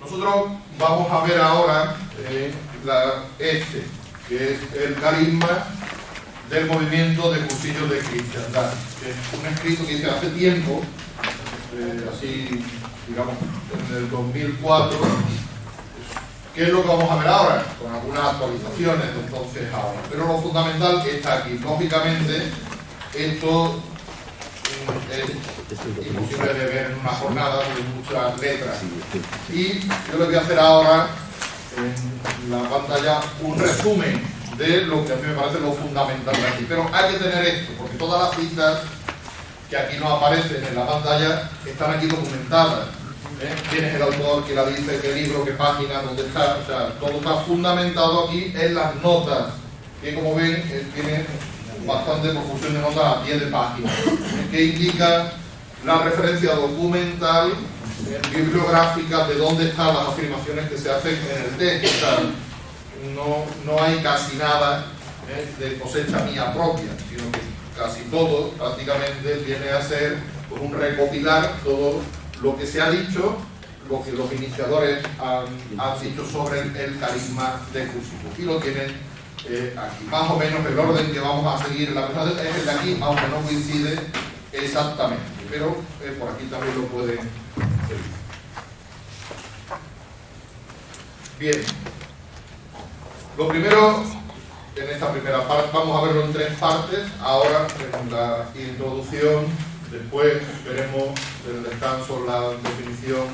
Nosotros vamos a ver ahora que es el carisma del movimiento de cursillos de cristiandad, que es un escrito que hice hace tiempo, así, digamos, en el 2004. ¿Qué es lo que vamos a ver ahora? Con algunas actualizaciones de entonces ahora. Pero lo fundamental que está aquí. Lógicamente, esto es imposible de ver en una jornada de muchas letras. Y yo le voy a hacer ahora en la pantalla un resumen de lo que a mí me parece lo fundamental de aquí. Pero hay que tener esto, porque todas las citas que aquí no aparecen en la pantalla están aquí documentadas. ¿Quién es el autor, quién la dice, qué libro, qué página, dónde está? O sea, todo está fundamentado aquí en las notas, que como ven tiene bastante profusión de notas a pie de página, que indica la referencia documental, bibliográfica, de dónde están las afirmaciones que se hacen en el texto. O sea, no hay casi nada de cosecha mía propia, sino que casi todo prácticamente viene a ser un recopilar todo lo que se ha dicho, lo que los iniciadores han dicho sobre el carisma de Cursillos. Y lo tienen aquí. Más o menos el orden que vamos a seguir en la presentación es el de aquí, aunque no coincide exactamente. Pero por aquí también lo pueden seguir. Bien. Lo primero, en esta primera parte, vamos a verlo en tres partes. Ahora, en la introducción. Después veremos en el descanso la definición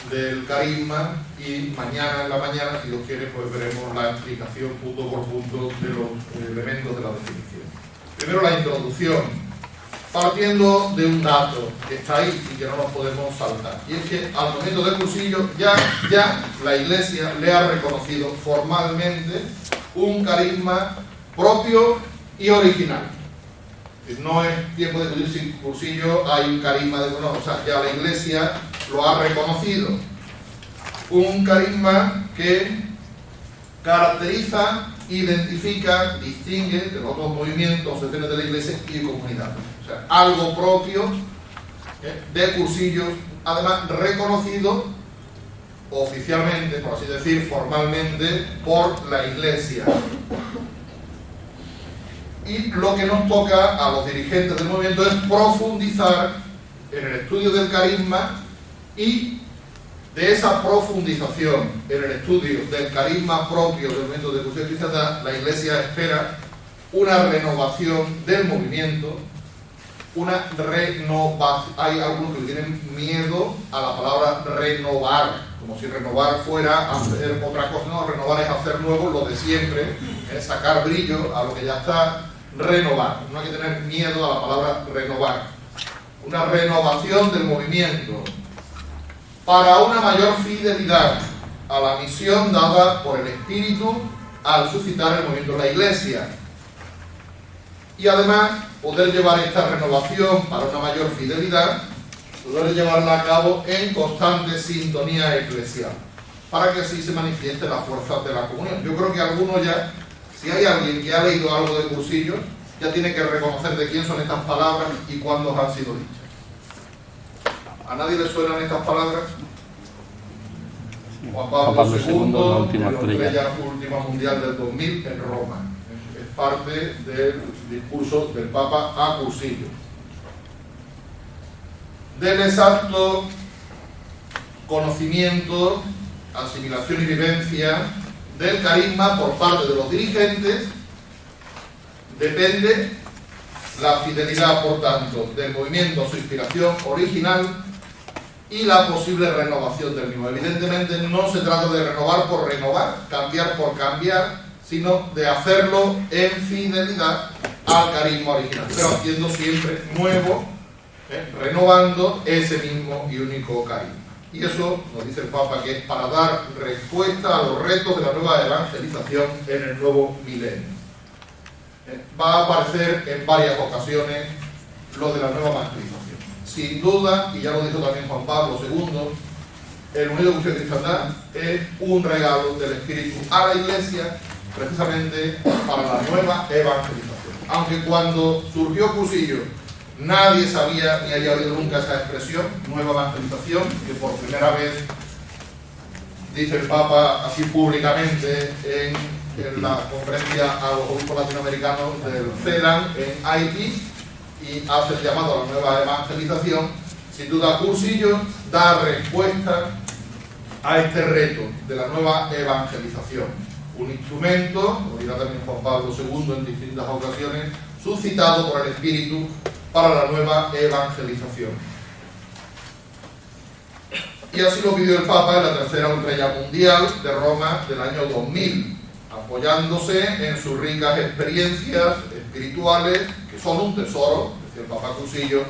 del carisma y mañana en la mañana, si Dios quiere, pues veremos la explicación punto por punto de los elementos de la definición. Primero la introducción, partiendo de un dato que está ahí y que no nos podemos saltar. Y es que al movimiento de Cursillos ya la Iglesia le ha reconocido formalmente un carisma propio y original. No es tiempo de discutir si Cursillos hay un carisma de no, o sea, ya la Iglesia lo ha reconocido. Un carisma que caracteriza, identifica, distingue de los otros movimientos, asociaciones de la Iglesia y comunidades. O sea, algo propio de Cursillos, además reconocido oficialmente, por así decir, formalmente, por la Iglesia. Y lo que nos toca a los dirigentes del movimiento es profundizar en el estudio del carisma, y de esa profundización en el estudio del carisma propio del movimiento de Cursillos de Cristiandad, la Iglesia espera una renovación del movimiento, una renovación. Hay algunos que tienen miedo a la palabra renovar, como si renovar fuera hacer otra cosa. No, renovar es hacer nuevo lo de siempre, es sacar brillo a lo que ya está. Renovar, no hay que tener miedo a la palabra renovar. Una renovación del movimiento para una mayor fidelidad a la misión dada por el Espíritu al suscitar el movimiento de la Iglesia, y además poder llevar esta renovación para una mayor fidelidad, poder llevarla a cabo en constante sintonía eclesial, para que así se manifieste la fuerza de la comunión. Yo creo que algunos ya, si hay alguien que ha leído algo de Cursillos, ya tiene que reconocer de quién son estas palabras y cuándo han sido dichas. ¿A nadie le suenan estas palabras? Juan Pablo II, la última última mundial del 2000 en Roma. Es parte del discurso del Papa a Cursillos. Del exacto conocimiento, asimilación y vivencia del carisma por parte de los dirigentes depende la fidelidad, por tanto, del movimiento a su inspiración original y la posible renovación del mismo. Evidentemente no se trata de renovar por renovar, cambiar por cambiar, sino de hacerlo en fidelidad al carisma original, pero haciendo siempre nuevo, renovando ese mismo y único carisma. Y eso nos dice el Papa que es para dar respuesta a los retos de la nueva evangelización en el nuevo milenio. Va a aparecer en varias ocasiones lo de la nueva evangelización. Sin duda, y ya lo dijo también Juan Pablo II, el movimiento de Cursillos de Cristiandad es un regalo del Espíritu a la Iglesia, precisamente para la nueva evangelización. Aunque cuando surgió Cursillos nadie sabía ni había oído nunca esa expresión, nueva evangelización, que por primera vez dice el Papa así públicamente en la conferencia a los obispos latinoamericanos del CELAM en Haití, y hace el llamado a la nueva evangelización. Sin duda, Cursillo da respuesta a este reto de la nueva evangelización. Un instrumento, como dirá también Juan Pablo II en distintas ocasiones, suscitado por el Espíritu para la nueva evangelización. Y así lo pidió el Papa en la tercera Ultraya Mundial de Roma del año 2000, apoyándose en sus ricas experiencias espirituales, que son un tesoro, decía el Papa Cursillo.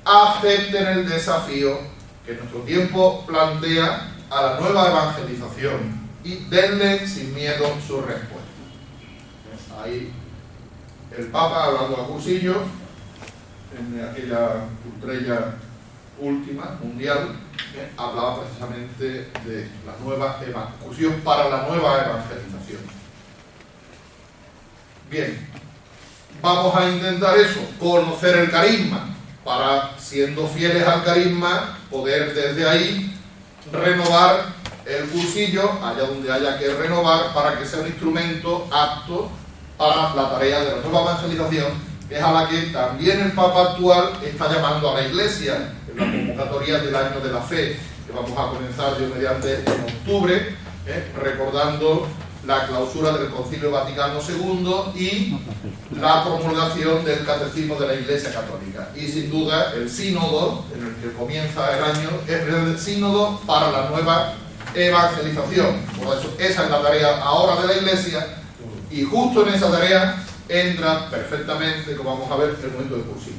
Acepten el desafío que nuestro tiempo plantea a la nueva evangelización y denle sin miedo su respuesta. Ahí el Papa, hablando a Cursillo, en aquella Ultraya última, mundial, hablaba precisamente de la nueva evangelización, para la nueva evangelización. Bien, vamos a intentar eso, conocer el carisma, para, siendo fieles al carisma, poder desde ahí renovar el Cursillo, allá donde haya que renovar, para que sea un instrumento apto para la tarea de la nueva evangelización, que es a la que también el Papa actual está llamando a la Iglesia, en la convocatoria del Año de la Fe, que vamos a comenzar Dios mediante en octubre, recordando la clausura del Concilio Vaticano II y la promulgación del Catecismo de la Iglesia Católica. Y sin duda el sínodo, en el que comienza el año, es el sínodo para la nueva evangelización. Por eso esa es la tarea ahora de la Iglesia, y justo en esa tarea entra perfectamente, como vamos a ver, el momento de Cursillo.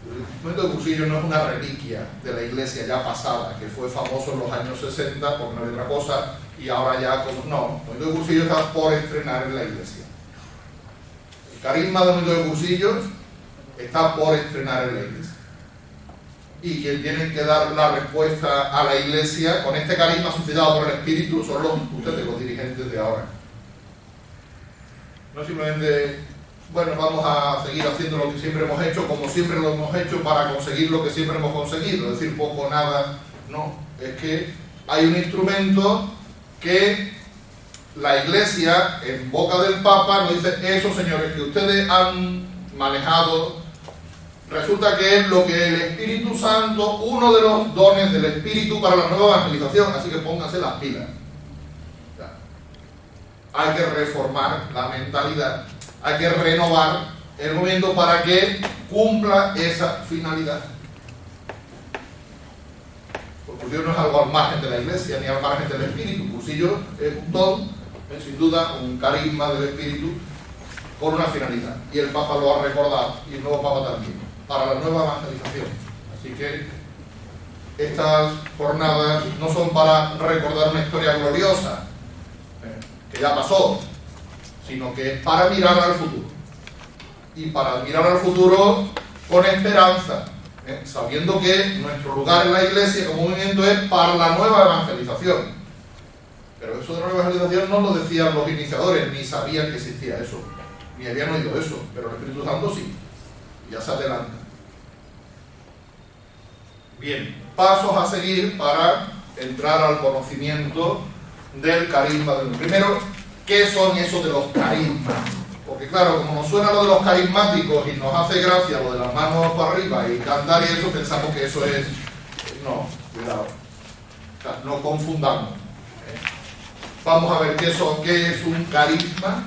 El momento de Cursillo no es una reliquia de la Iglesia ya pasada, que fue famoso en los años 60 porque no había otra cosa, y ahora ya como no. El momento de Cursillo está por estrenar en la Iglesia. El carisma del momento de Cursillo está por estrenar en la Iglesia. Y quien tiene que dar la respuesta a la Iglesia con este carisma suscitado por el Espíritu son ustedes, los dirigentes de ahora. No simplemente, bueno, vamos a seguir haciendo lo que siempre hemos hecho, como siempre lo hemos hecho, para conseguir lo que siempre hemos conseguido, es decir, poco, nada. No, es que hay un instrumento que la Iglesia, en boca del Papa, nos dice: eso, señores, que ustedes han manejado, resulta que es lo que el Espíritu Santo, uno de los dones del Espíritu para la nueva evangelización, así que pónganse las pilas. Hay que reformar la mentalidad, hay que renovar el movimiento para que cumpla esa finalidad. Porque Cursillo no es algo al margen de la Iglesia ni al margen del Espíritu. Cursillo es un don, es sin duda un carisma del Espíritu con una finalidad. Y el Papa lo ha recordado, y el nuevo Papa también, para la nueva evangelización. Así que estas jornadas no son para recordar una historia gloriosa, que ya pasó, sino que es para mirar al futuro. Y para mirar al futuro con esperanza, sabiendo que nuestro lugar en la Iglesia como movimiento es para la nueva evangelización. Pero eso de la nueva evangelización no lo decían los iniciadores, ni sabían que existía eso, ni habían oído eso, pero el Espíritu Santo sí, ya se adelanta. Bien, pasos a seguir para entrar al conocimiento del carisma. Primero, ¿qué son esos de los carismas? Porque claro, como nos suena lo de los carismáticos y nos hace gracia lo de las manos para arriba y cantar y eso, pensamos que eso es... No, cuidado, o sea, no confundamos. Vamos a ver qué es un carisma.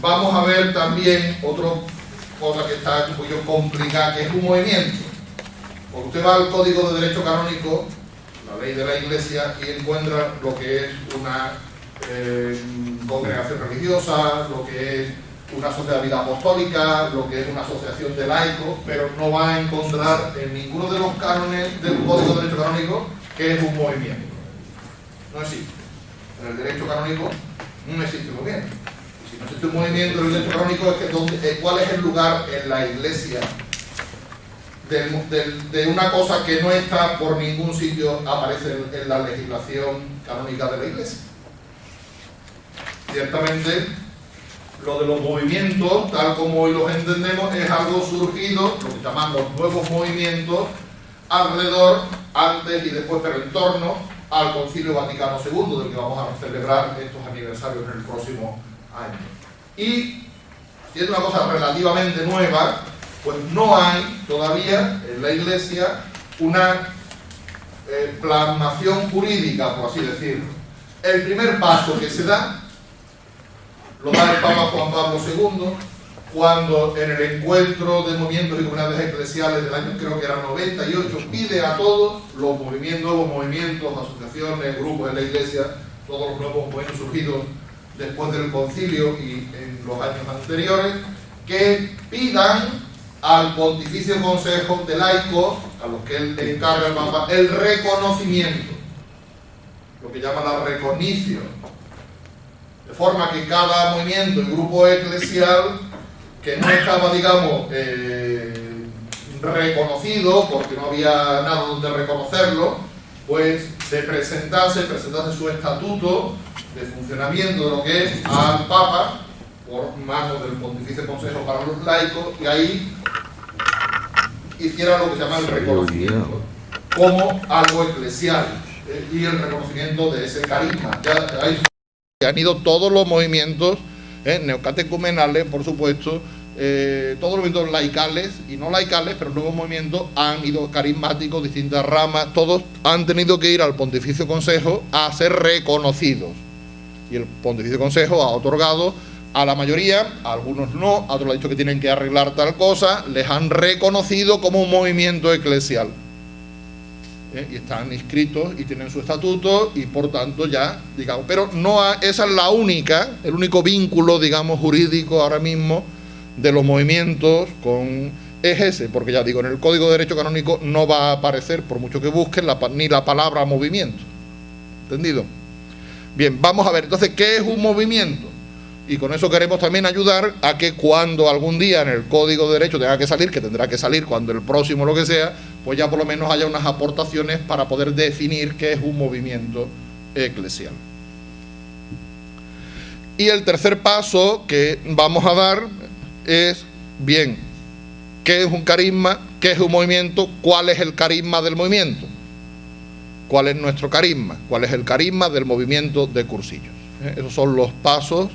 Vamos a ver también otra cosa que está un poquito complicada, que es un movimiento. Porque usted va al Código de Derecho Canónico, la ley de la Iglesia, y encuentra lo que es una congregación religiosa, lo que es una sociedad de vida apostólica, lo que es una asociación de laicos, pero no va a encontrar en ninguno de los cánones del Código de Derecho Canónico que es un movimiento. No existe. En el derecho canónico no existe un movimiento. Y si no existe un movimiento en el derecho canónico, es que ¿cuál es el lugar en la Iglesia de una cosa que no está por ningún sitio, aparece en la legislación canónica de la Iglesia? Ciertamente, lo de los movimientos, tal como hoy los entendemos, es algo surgido, lo que llamamos nuevos movimientos, alrededor, antes y después, pero en torno al Concilio Vaticano II, del que vamos a celebrar estos aniversarios en el próximo año. Y, siendo una cosa relativamente nueva, pues no hay todavía en la Iglesia una plasmación jurídica, por así decirlo. El primer paso que se da lo da el Papa Juan Pablo II cuando en el encuentro de movimientos y comunidades eclesiales del año, creo que era 98, pide a todos los nuevos movimientos, asociaciones, grupos en la Iglesia, todos los nuevos movimientos surgidos después del concilio y en los años anteriores, que pidan al Pontificio Consejo de Laicos, a los que él le encarga el Papa, el reconocimiento, lo que llama la recognición, de forma que cada movimiento y grupo eclesial que no estaba, digamos, reconocido, porque no había nada donde reconocerlo, pues se presentase su estatuto de funcionamiento de lo que es al Papa, por mano del Pontificio Consejo para los Laicos, y ahí hiciera lo que se llama el reconocimiento como algo eclesial, y el reconocimiento de ese carisma. Ya han ido todos los movimientos neocatecumenales, por supuesto, todos los movimientos laicales y no laicales, pero nuevos movimientos han ido carismáticos, distintas ramas, todos han tenido que ir al Pontificio Consejo a ser reconocidos. Y el Pontificio Consejo ha otorgado a la mayoría, a algunos no, a otros le ha dicho que tienen que arreglar tal cosa, les han reconocido como un movimiento eclesial. Y están inscritos y tienen su estatuto y por tanto ya, digamos, pero no esa es la única, el único vínculo, digamos, jurídico ahora mismo de los movimientos es ese, porque ya digo, en el Código de Derecho Canónico no va a aparecer, por mucho que busquen, ni la palabra movimiento. ¿Entendido? Bien, vamos a ver, entonces, ¿qué es un movimiento? Y con eso queremos también ayudar a que cuando algún día en el Código de Derecho tenga que salir, que tendrá que salir cuando el próximo lo que sea, pues ya por lo menos haya unas aportaciones para poder definir qué es un movimiento eclesial. Y el tercer paso que vamos a dar es, bien, ¿qué es un carisma? ¿Qué es un movimiento? ¿Cuál es el carisma del movimiento? ¿Cuál es nuestro carisma? ¿Cuál es el carisma del movimiento de cursillos? Esos son los pasos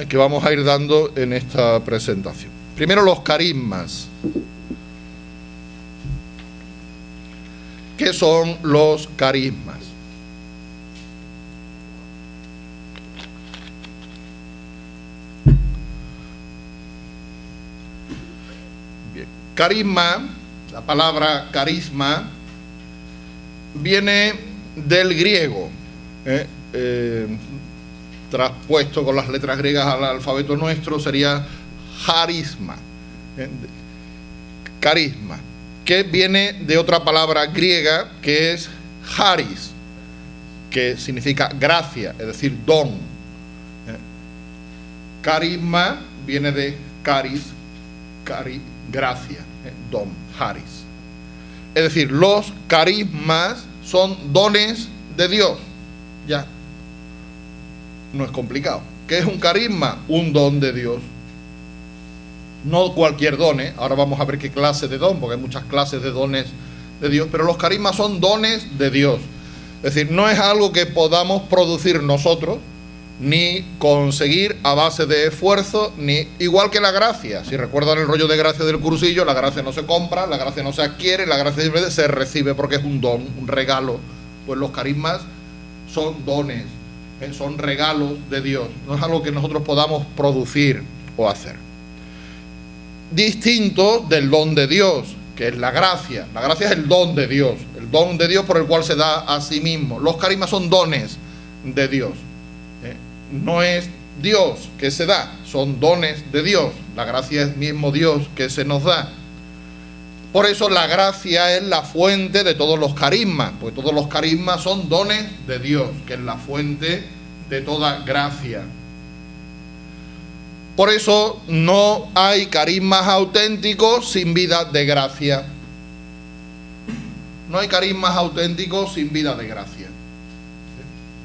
que vamos a ir dando en esta presentación. Primero, los carismas. ¿Qué son los carismas? Bien. Carisma, la palabra carisma, viene del griego, traspuesto con las letras griegas al alfabeto nuestro sería charisma, carisma, que viene de otra palabra griega que es charis, que significa gracia, es decir, don. Carisma viene de caris, gracia, don, charis. Es decir, los carismas son dones de Dios. Ya. No es complicado. ¿Qué es un carisma? Un don de Dios. No cualquier don, Ahora vamos a ver qué clase de don, porque hay muchas clases de dones de Dios, pero los carismas son dones de Dios. Es decir, no es algo que podamos producir nosotros, ni conseguir a base de esfuerzo, ni igual que la gracia. Si recuerdan el rollo de gracia del cursillo, la gracia no se compra, la gracia no se adquiere, la gracia se recibe porque es un don, un regalo. Pues los carismas son dones, son regalos de Dios, no es algo que nosotros podamos producir o hacer. Distinto del don de Dios, que es la gracia. La gracia es el don de Dios por el cual se da a sí mismo. Los carismas son dones de Dios. No es Dios que se da, son dones de Dios. La gracia es mismo Dios que se nos da. Por eso la gracia es la fuente de todos los carismas, porque todos los carismas son dones de Dios, que es la fuente de toda gracia. Por eso no hay carismas auténticos sin vida de gracia. No hay carismas auténticos sin vida de gracia.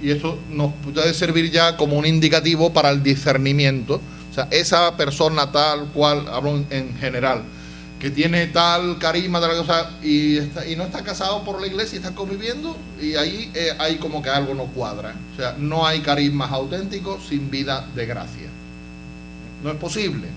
Y eso nos puede servir ya como un indicativo para el discernimiento. O sea, esa persona tal cual, hablo en general, que tiene tal carisma, tal cosa, y no está casado por la iglesia y está conviviendo, y ahí hay como que algo no cuadra. O sea, no hay carismas auténticos sin vida de gracia. No es posible.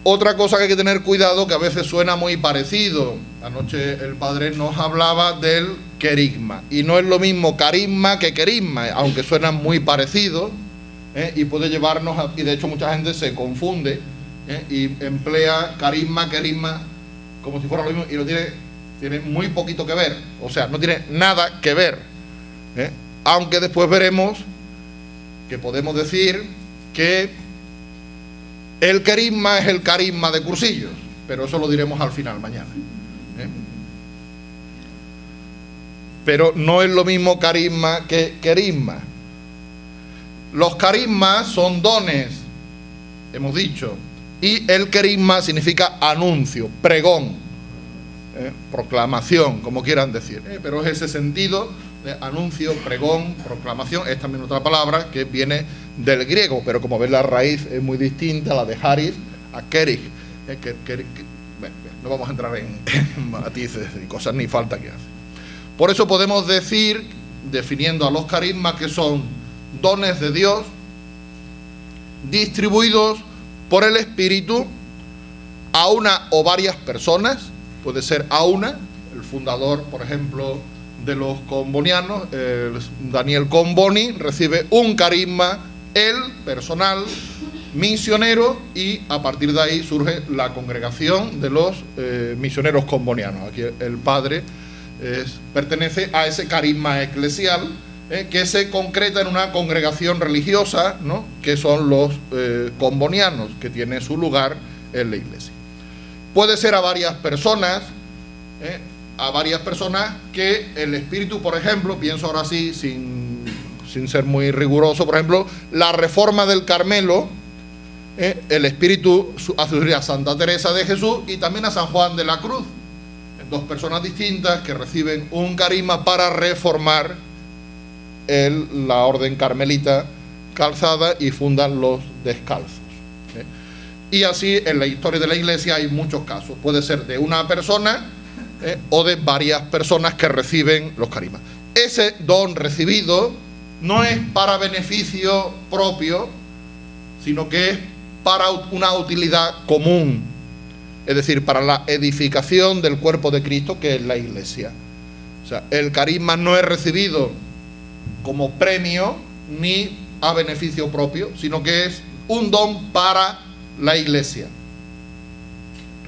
Otra cosa que hay que tener cuidado, que a veces suena muy parecido. Anoche el padre nos hablaba del querigma, y no es lo mismo carisma que querigma, aunque suenan muy parecidos, y puede llevarnos y de hecho mucha gente se confunde, y emplea carisma, querigma como si fuera lo mismo, y no tiene muy poquito que ver, o sea, no tiene nada que ver, aunque después veremos que podemos decir que el querigma es el carisma de cursillos, pero eso lo diremos al final, mañana. Pero no es lo mismo carisma que querigma. Los carismas son dones, hemos dicho, y el querigma significa anuncio, pregón, proclamación, como quieran decir. Pero es ese sentido de anuncio, pregón, proclamación. Es también otra palabra que viene del griego, pero como ves la raíz es muy distinta, la de haris a kerig. No vamos a entrar en matices y cosas ni falta que hace. Por eso podemos decir, definiendo a los carismas, que son dones de Dios distribuidos por el Espíritu a una o varias personas. Puede ser a una. El fundador, por ejemplo, de los combonianos, Daniel Comboni, recibe un carisma, él, personal, misionero, y a partir de ahí surge la congregación de los misioneros combonianos. Aquí el padre pertenece a ese carisma eclesial, que se concreta en una congregación religiosa, ¿no?, que son los combonianos, que tiene su lugar en la iglesia. Puede ser a varias personas, que el Espíritu, por ejemplo, pienso ahora sí, sin ser muy riguroso, por ejemplo, la Reforma del Carmelo, el Espíritu hace surgir a Santa Teresa de Jesús y también a San Juan de la Cruz, dos personas distintas que reciben un carisma para reformar la orden carmelita calzada y fundan los descalzos. Y así en la historia de la iglesia hay muchos casos. Puede ser de una persona o de varias personas que reciben los carismas. Ese don recibido no es para beneficio propio, sino que es para una utilidad común, es decir, para la edificación del cuerpo de Cristo, que es la iglesia. O sea, el carisma no es recibido como premio ni a beneficio propio, sino que es un don para la iglesia,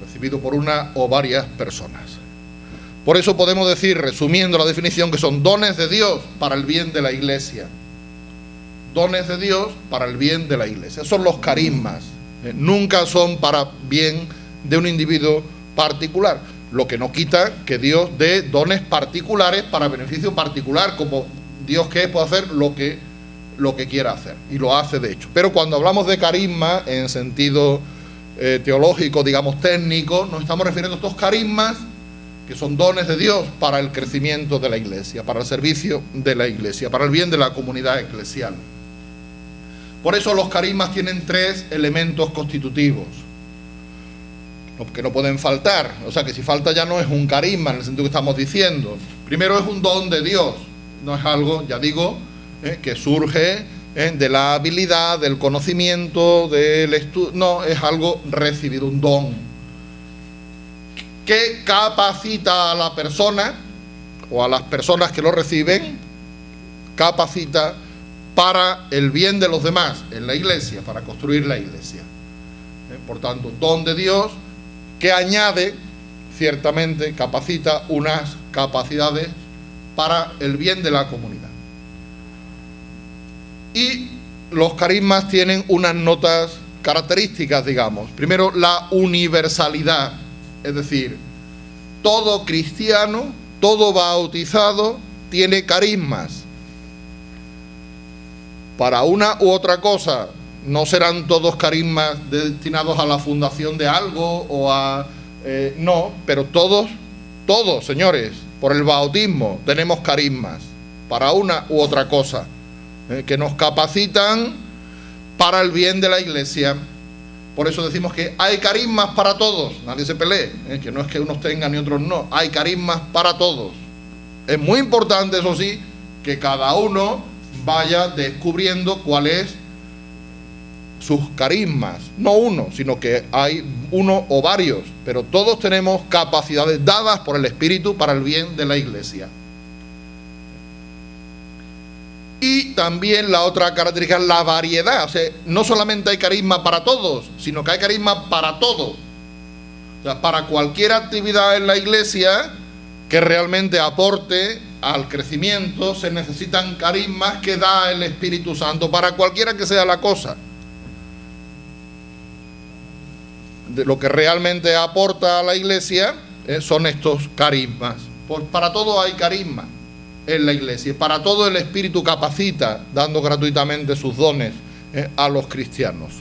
recibido por una o varias personas. Por eso podemos decir, resumiendo la definición, que son dones de Dios para el bien de la iglesia. Dones de Dios para el bien de la iglesia. Son los carismas. Nunca son para bien de un individuo particular. Lo que no quita que Dios dé dones particulares para beneficio particular, como Dios, que puede hacer lo que quiera hacer, y lo hace de hecho. Pero cuando hablamos de carisma en sentido teológico, digamos técnico, nos estamos refiriendo a estos carismas que son dones de Dios para el crecimiento de la iglesia, para el servicio de la iglesia, para el bien de la comunidad eclesial. Por eso los carismas tienen 3 elementos constitutivos que no pueden faltar. O sea, que si falta ya no es un carisma en el sentido que estamos diciendo. Primero, es un don de Dios, no es algo, ya digo, que surge de la habilidad, del conocimiento, del estudio. No, es algo recibido, un don que capacita a la persona o a las personas que lo reciben, capacita para el bien de los demás en la iglesia, para construir la iglesia. Por tanto, don de Dios que añade, ciertamente, capacita unas capacidades para el bien de la comunidad. Y los carismas tienen unas notas características, digamos. Primero, la universalidad, es decir, todo cristiano, todo bautizado tiene carismas. Para una u otra cosa, no serán todos carismas destinados a la fundación de algo o a... no, pero todos, señores, por el bautismo tenemos carismas para una u otra cosa, que nos capacitan para el bien de la iglesia Por eso decimos que hay carismas para todos, nadie se pelee, que no es que unos tengan y otros no, hay carismas para todos. Es muy importante, eso sí, que cada uno vaya descubriendo cuál es sus carismas, no uno, sino que hay uno o varios, pero todos tenemos capacidades dadas por el Espíritu para el bien de la Iglesia. Y también la otra característica es la variedad, o sea, no solamente hay carisma para todos, sino que hay carisma para todo. O sea, para cualquier actividad en la Iglesia que realmente aporte al crecimiento, se necesitan carismas que da el Espíritu Santo, para cualquiera que sea la cosa. De lo que realmente aporta a la Iglesia son estos carismas. Pues para todo hay carisma en la Iglesia, para todo el Espíritu capacita, dando gratuitamente sus dones a los cristianos.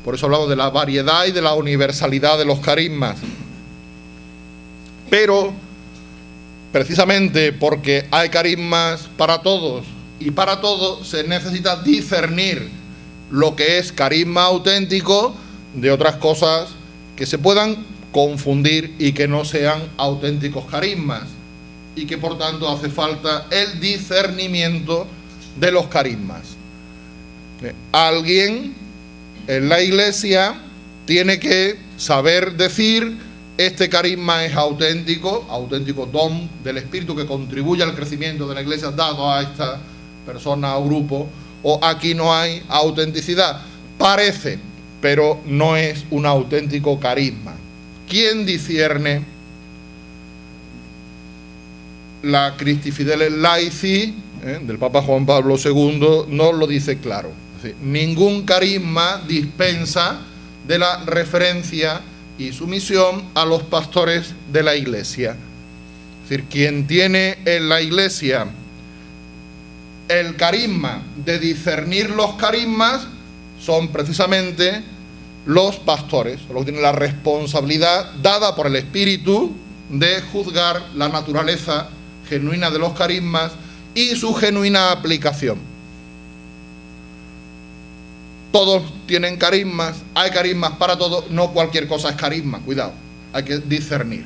Por eso hablamos de la variedad y de la universalidad de los carismas. Pero precisamente porque hay carismas para todos y para todo, se necesita discernir lo que es carisma auténtico de otras cosas que se puedan confundir y que no sean auténticos carismas, y que por tanto hace falta el discernimiento de los carismas. Alguien en la Iglesia tiene que saber decir: este carisma es auténtico don del Espíritu que contribuye al crecimiento de la Iglesia dado a esta persona o grupo, o aquí no hay autenticidad. Parece, pero no es un auténtico carisma. ¿Quién discierne? La Christi Fideles Laici del Papa Juan Pablo II nos lo dice claro. Es decir, ningún carisma dispensa de la referencia y sumisión a los pastores de la Iglesia. Es decir, quien tiene en la Iglesia el carisma de discernir los carismas son precisamente los pastores, los que tienen la responsabilidad dada por el Espíritu de juzgar la naturaleza genuina de los carismas y su genuina aplicación. Todos tienen carismas, hay carismas para todos, no cualquier cosa es carisma, cuidado, hay que discernir.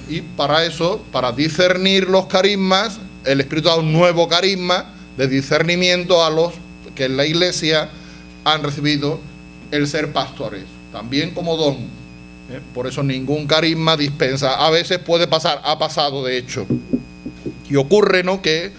Y para eso, para discernir los carismas, el Espíritu da un nuevo carisma de discernimiento a los que en la Iglesia han recibido el ser pastores, también como don. Por eso ningún carisma dispensa. A veces puede pasar, ha pasado de hecho, y ocurre, ¿no?, que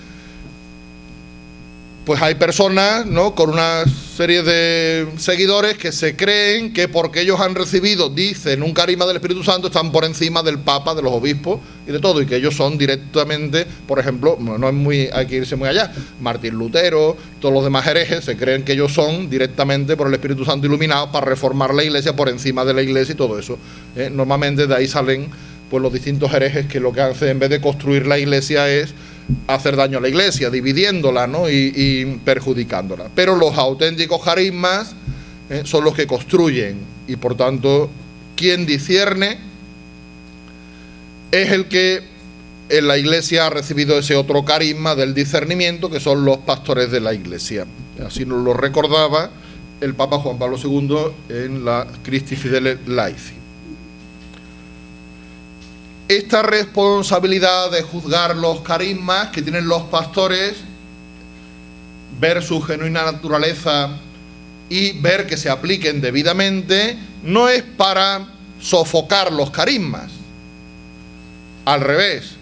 pues hay personas, ¿no?, con una serie de seguidores que se creen que porque ellos han recibido, dicen, un carisma del Espíritu Santo, están por encima del Papa, de los obispos y de todo, y que ellos son directamente, por ejemplo, no es muy, hay que irse muy allá, Martín Lutero, todos los demás herejes se creen que ellos son directamente por el Espíritu Santo iluminados para reformar la Iglesia, por encima de la Iglesia y todo eso. Normalmente de ahí salen pues los distintos herejes que lo que hacen en vez de construir la Iglesia es hacer daño a la Iglesia, dividiéndola, ¿no?, y perjudicándola. Pero los auténticos carismas son los que construyen, y por tanto quien discierne es el que en la Iglesia ha recibido ese otro carisma del discernimiento, que son los pastores de la Iglesia. Así nos lo recordaba el Papa Juan Pablo II en la Christi Fideles Laici. Esta responsabilidad de juzgar los carismas que tienen los pastores, ver su genuina naturaleza y ver que se apliquen debidamente, no es para sofocar los carismas. Al revés,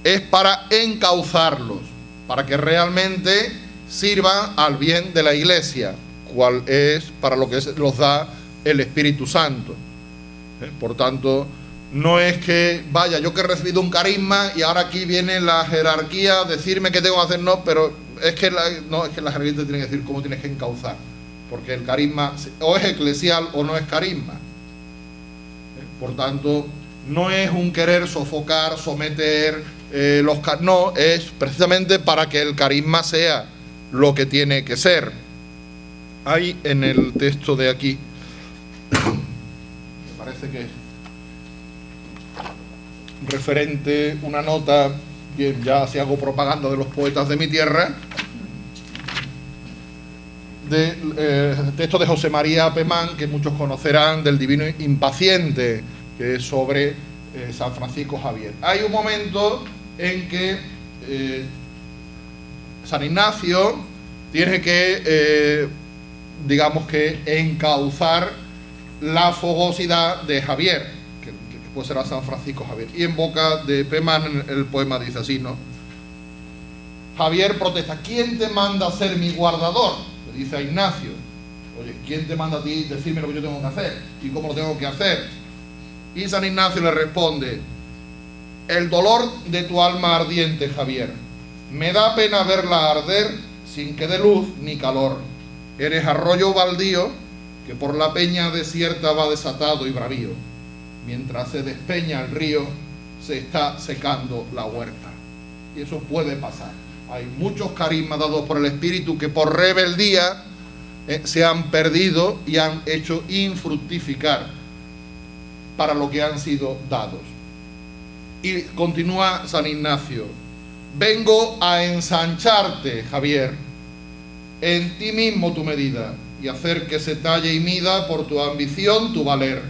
es para encauzarlos, para que realmente sirvan al bien de la Iglesia, cual es para lo que los da el Espíritu Santo. Por tanto, no es que, vaya, yo que he recibido un carisma y ahora aquí viene la jerarquía a decirme qué tengo que hacer, no, pero es que la jerarquía te tiene que decir cómo tienes que encauzar, porque el carisma o es eclesial o no es carisma. Por tanto, no es un querer sofocar, someter, no, es precisamente para que el carisma sea lo que tiene que ser. Hay en el texto de aquí, me parece que referente una nota, bien, ya si hago propaganda de los poetas de mi tierra, del texto de José María Pemán, que muchos conocerán, del Divino Impaciente, que es sobre San Francisco Javier. Hay un momento en que San Ignacio tiene que, digamos que, encauzar la fogosidad de Javier, que pues será San Francisco Javier. Y en boca de Pemán el poema dice así, ¿no? Javier protesta: ¿quién te manda a ser mi guardador? Le dice a Ignacio: oye, ¿quién te manda a ti decirme lo que yo tengo que hacer y cómo lo tengo que hacer? Y San Ignacio le responde: el dolor de tu alma ardiente, Javier, me da pena verla arder sin que dé luz ni calor. Eres arroyo baldío que por la peña desierta va desatado y bravío. Mientras se despeña el río, se está secando la huerta. Y eso puede pasar. Hay muchos carismas dados por el Espíritu que por rebeldía se han perdido y han hecho infructificar para lo que han sido dados. Y continúa San Ignacio: vengo a ensancharte, Javier, en ti mismo tu medida, y hacer que se talle y mida por tu ambición tu valer.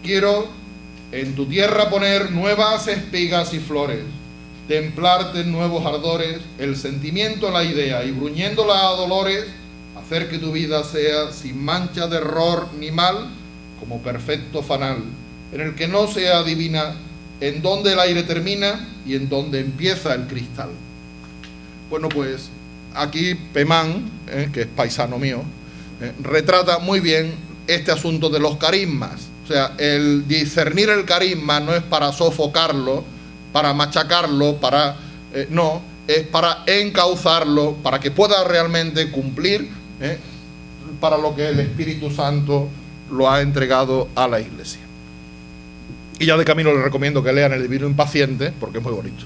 Quiero en tu tierra poner nuevas espigas y flores, templarte en nuevos ardores el sentimiento, la idea, y bruñéndola a dolores, hacer que tu vida sea sin mancha de error ni mal, como perfecto fanal, en el que no se adivina en dónde el aire termina y en dónde empieza el cristal. Bueno, pues aquí Pemán, que es paisano mío, retrata muy bien este asunto de los carismas. O sea, el discernir el carisma no es para sofocarlo, para machacarlo, no, es para encauzarlo, para que pueda realmente cumplir para lo que el Espíritu Santo lo ha entregado a la Iglesia. Y ya de camino les recomiendo que lean el Divino Impaciente, porque es muy bonito.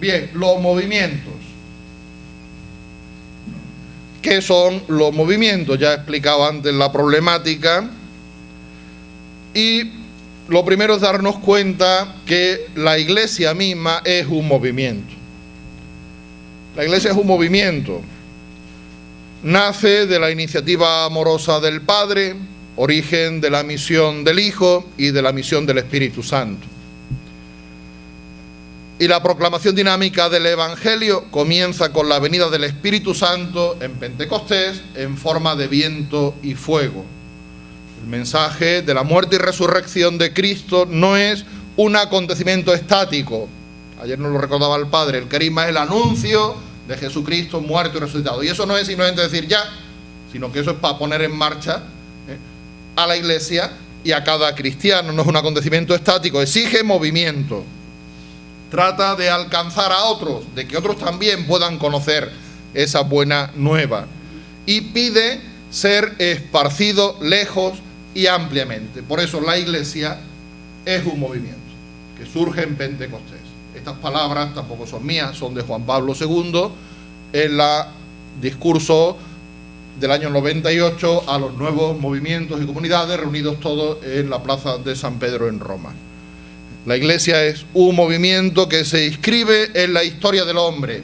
Bien, los movimientos. ¿Qué son los movimientos? Ya he explicado antes la problemática. Y lo primero es darnos cuenta que la Iglesia misma es un movimiento. La Iglesia es un movimiento. Nace de la iniciativa amorosa del Padre, origen de la misión del Hijo y de la misión del Espíritu Santo. Y la proclamación dinámica del Evangelio comienza con la venida del Espíritu Santo en Pentecostés en forma de viento y fuego. El mensaje de la muerte y resurrección de Cristo no es un acontecimiento estático. Ayer nos lo recordaba el Padre, el carisma es el anuncio de Jesucristo muerto y resucitado. Y eso no es simplemente decir ya, sino que eso es para poner en marcha a la Iglesia y a cada cristiano. No es un acontecimiento estático, exige movimiento. Trata de alcanzar a otros, de que otros también puedan conocer esa buena nueva. Y pide ser esparcido lejos y ampliamente. Por eso la Iglesia es un movimiento que surge en Pentecostés. Estas palabras tampoco son mías, son de Juan Pablo II en el discurso del año 98 a los nuevos movimientos y comunidades reunidos todos en la plaza de San Pedro en Roma. La Iglesia es un movimiento que se inscribe en la historia del hombre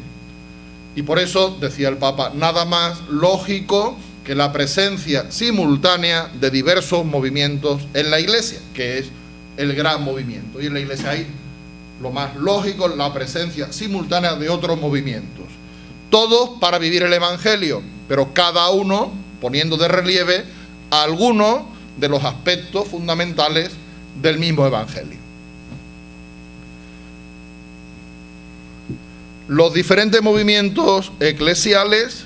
y por eso, decía el Papa, nada más lógico que la presencia simultánea de diversos movimientos en la Iglesia, que es el gran movimiento. Y en la Iglesia hay lo más lógico, la presencia simultánea de otros movimientos. Todos para vivir el Evangelio, pero cada uno poniendo de relieve algunos de los aspectos fundamentales del mismo Evangelio. Los diferentes movimientos eclesiales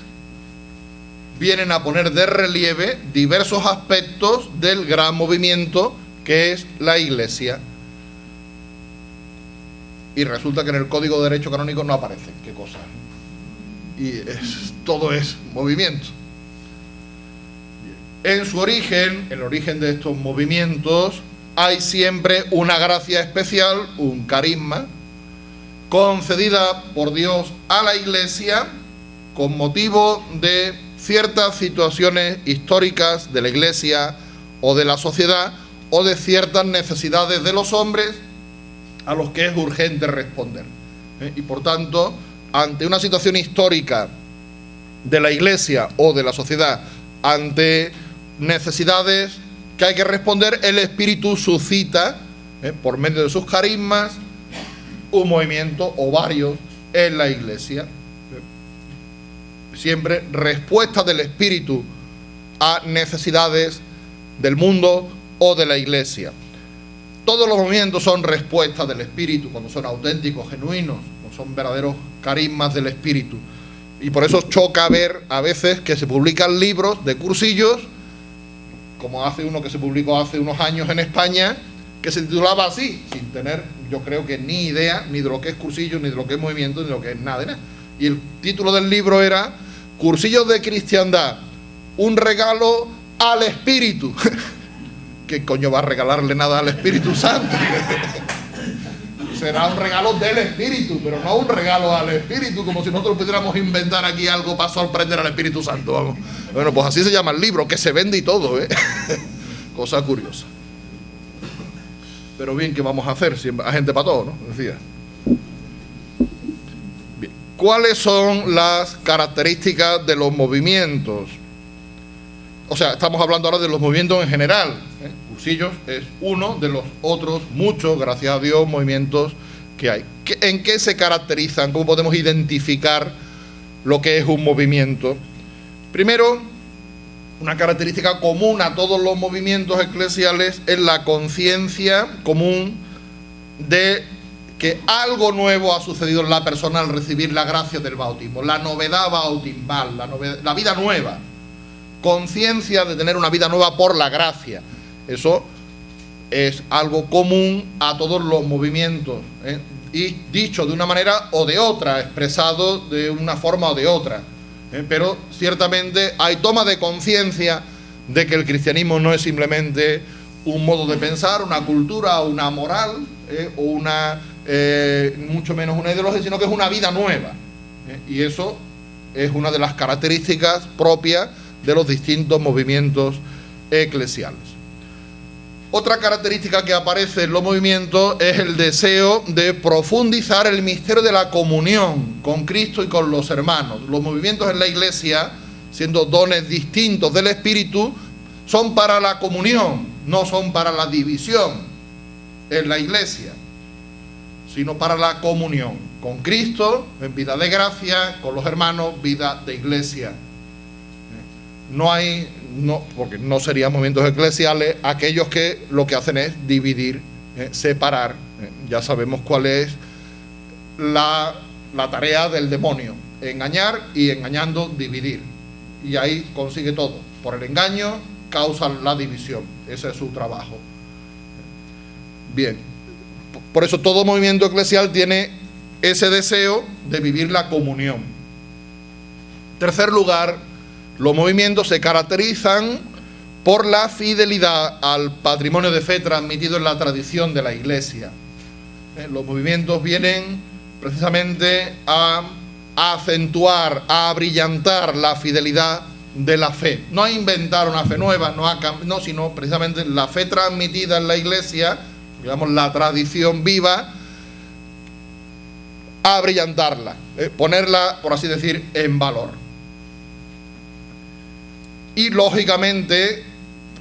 vienen a poner de relieve diversos aspectos del gran movimiento que es la Iglesia. Y resulta que en el Código de Derecho Canónico no aparece. ¿Qué cosa? Y todo es movimiento. En su origen, el origen de estos movimientos, hay siempre una gracia especial, un carisma, concedida por Dios a la Iglesia con motivo de ciertas situaciones históricas de la Iglesia o de la sociedad o de ciertas necesidades de los hombres a los que es urgente responder. Y por tanto, ante una situación histórica de la Iglesia o de la sociedad ante necesidades que hay que responder, el Espíritu suscita, por medio de sus carismas, un movimiento o varios en la Iglesia. Siempre respuesta del Espíritu a necesidades del mundo o de la Iglesia. Todos los movimientos son respuestas del Espíritu, cuando son auténticos, genuinos, o son verdaderos carismas del Espíritu. Y por eso choca ver a veces que se publican libros de cursillos, como hace uno que se publicó hace unos años en España, que se titulaba así, sin tener, yo creo que ni idea, ni de lo que es cursillo, ni de lo que es movimiento, ni de lo que es nada de nada. Y el título del libro era Cursillos de Cristiandad, un regalo al Espíritu. ¿Qué coño va a regalarle nada al Espíritu Santo? Será un regalo del Espíritu, pero no un regalo al Espíritu, como si nosotros pudiéramos inventar aquí algo para sorprender al Espíritu Santo, vamos. Bueno, pues así se llama el libro, que se vende y todo, ¿eh? Cosa curiosa. Pero bien, ¿qué vamos a hacer? Si hay gente para todo, ¿no? Decía. Bien. ¿Cuáles son las características de los movimientos? O sea, estamos hablando ahora de los movimientos en general, ¿eh? Cursillos es uno de los otros muchos, gracias a Dios, movimientos que hay. ¿En qué se caracterizan? ¿Cómo podemos identificar lo que es un movimiento? Primero, una característica común a todos los movimientos eclesiales es la conciencia común de que algo nuevo ha sucedido en la persona al recibir la gracia del bautismo, la novedad bautismal, la vida nueva. Conciencia de tener una vida nueva por la gracia. Eso es algo común a todos los movimientos, ¿eh? Y dicho de una manera o de otra, expresado de una forma o de otra, ¿eh? Pero ciertamente hay toma de conciencia de que el cristianismo no es simplemente un modo de pensar, una cultura, una moral, o una mucho menos una ideología, sino que es una vida nueva, ¿eh? Y eso es una de las características propias de los distintos movimientos eclesiales. Otra característica que aparece en los movimientos es el deseo de profundizar el misterio de la comunión con Cristo y con los hermanos. Los movimientos en la Iglesia, siendo dones distintos del Espíritu, son para la comunión, no son para la división en la Iglesia, sino para la comunión con Cristo, en vida de gracia, con los hermanos, vida de Iglesia. Porque no serían movimientos eclesiales aquellos que lo que hacen es dividir, separar. Ya sabemos cuál es la tarea del demonio: engañar, y engañando dividir. Y ahí consigue todo. Por el engaño causa la división. Ese es su trabajo. Bien. Por eso todo movimiento eclesial tiene ese deseo de vivir la comunión. En tercer lugar, los movimientos se caracterizan por la fidelidad al patrimonio de fe transmitido en la tradición de la Iglesia. Los movimientos vienen precisamente a acentuar, a brillantar la fidelidad de la fe. No a inventar una fe nueva, no, sino precisamente la fe transmitida en la Iglesia, digamos la tradición viva, a brillantarla, ponerla, por así decir, en valor. Y lógicamente,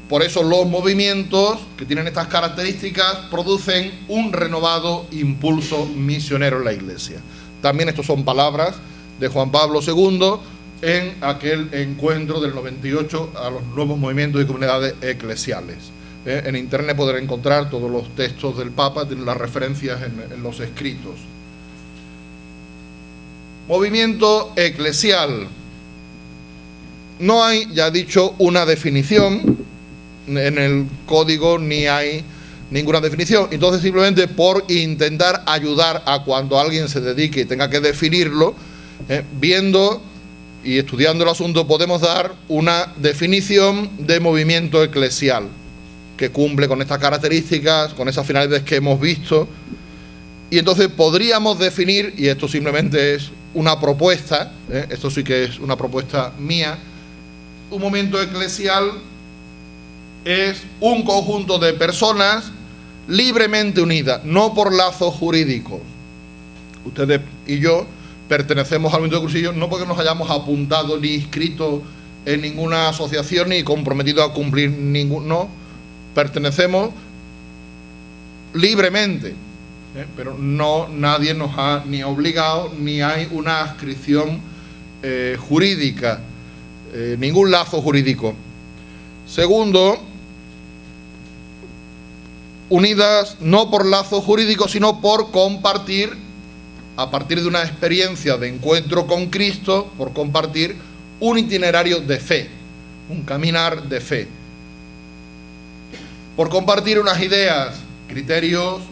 por eso los movimientos que tienen estas características producen un renovado impulso misionero en la Iglesia. También estos son palabras de Juan Pablo II en aquel encuentro del 98 a los nuevos movimientos y comunidades eclesiales. En internet podrán encontrar todos los textos del Papa, tienen las referencias en los escritos. Movimiento eclesial. No hay, ya he dicho, una definición en el código, ni hay ninguna definición. Entonces, simplemente por intentar ayudar a cuando alguien se dedique y tenga que definirlo, viendo y estudiando el asunto, podemos dar una definición de movimiento eclesial que cumple con estas características, con esas finalidades que hemos visto. Y entonces podríamos definir, y esto simplemente es una propuesta, esto sí que es una propuesta mía, un movimiento eclesial es un conjunto de personas libremente unidas, no por lazos jurídicos. Ustedes y yo pertenecemos al movimiento de cursillos no porque nos hayamos apuntado ni inscrito en ninguna asociación ni comprometido a cumplir ningún... No, pertenecemos libremente, pero no, nadie nos ha ni obligado, ni hay una adscripción jurídica, ningún lazo jurídico. Segundo, unidas no por lazo jurídico, sino por compartir, a partir de una experiencia de encuentro con Cristo, por compartir un itinerario de fe, un caminar de fe, por compartir unas ideas, criterios,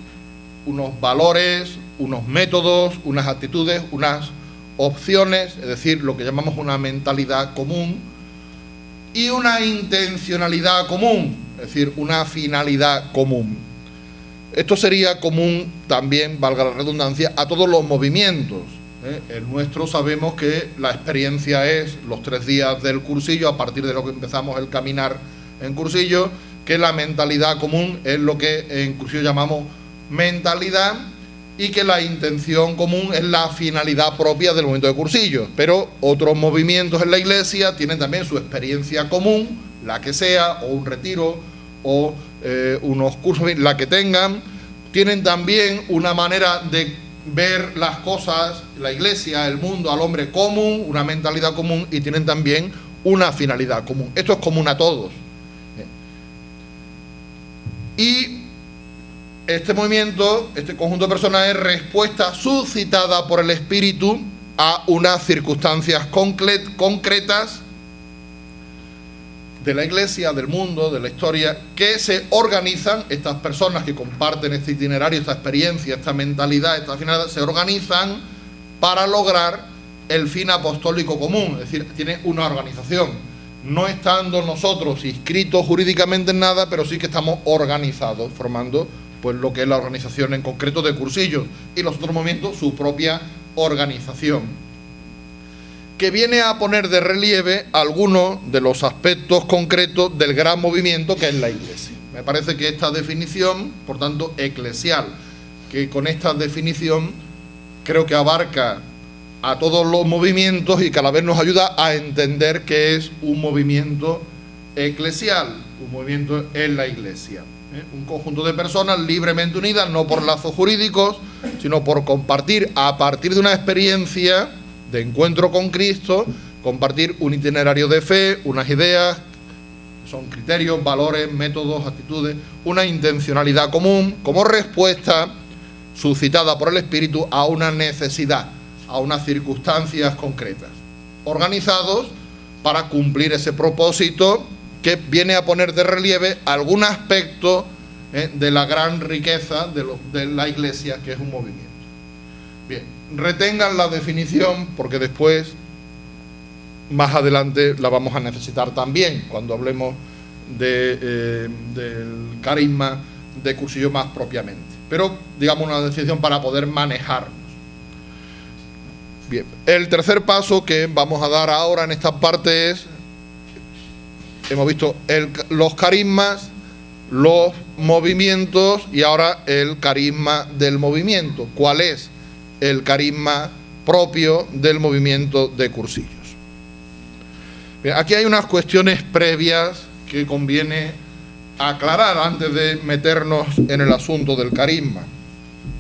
unos valores, unos métodos, unas actitudes, unas opciones, es decir, lo que llamamos una mentalidad común, y una intencionalidad común, es decir, una finalidad común. Esto sería común también, valga la redundancia, a todos los movimientos. El nuestro sabemos que la experiencia es los 3 días del cursillo, a partir de lo que empezamos el caminar en cursillo, que la mentalidad común es lo que en cursillo llamamos mentalidad, y que la intención común es la finalidad propia del movimiento de cursillo. Pero otros movimientos en la Iglesia tienen también su experiencia común, la que sea, o un retiro, o unos cursos, la que tengan, tienen también una manera de ver las cosas, la Iglesia, el mundo, al hombre común, una mentalidad común, y tienen también una finalidad común. Esto es común a todos. Y este movimiento, este conjunto de personas es respuesta suscitada por el Espíritu a unas circunstancias concretas de la Iglesia, del mundo, de la historia, que se organizan, estas personas que comparten este itinerario, esta experiencia, esta mentalidad, esta finalidad, se organizan para lograr el fin apostólico común, es decir, tiene una organización, no estando nosotros inscritos jurídicamente en nada, pero sí que estamos organizados, formando pues lo que es la organización en concreto de cursillos, y los otros movimientos su propia organización, que viene a poner de relieve algunos de los aspectos concretos del gran movimiento que es la Iglesia. Me parece que esta definición, por tanto, eclesial, que con esta definición creo que abarca a todos los movimientos y que a la vez nos ayuda a entender que es un movimiento eclesial, un movimiento en la Iglesia. Un conjunto de personas libremente unidas, no por lazos jurídicos, sino por compartir, a partir de una experiencia de encuentro con Cristo, compartir un itinerario de fe, unas ideas, son criterios, valores, métodos, actitudes, una intencionalidad común, como respuesta suscitada por el Espíritu a una necesidad, a unas circunstancias concretas, organizados para cumplir ese propósito que viene a poner de relieve algún aspecto de la gran riqueza de la Iglesia, que es un movimiento. Bien, retengan la definición porque después, más adelante, la vamos a necesitar también, cuando hablemos del carisma de cursillo más propiamente. Pero, digamos, una definición para poder manejarnos. Bien, el tercer paso que vamos a dar ahora en esta parte es, hemos visto los carismas, los movimientos y ahora el carisma del movimiento. ¿Cuál es el carisma propio del movimiento de cursillos? Bien, aquí hay unas cuestiones previas que conviene aclarar antes de meternos en el asunto del carisma.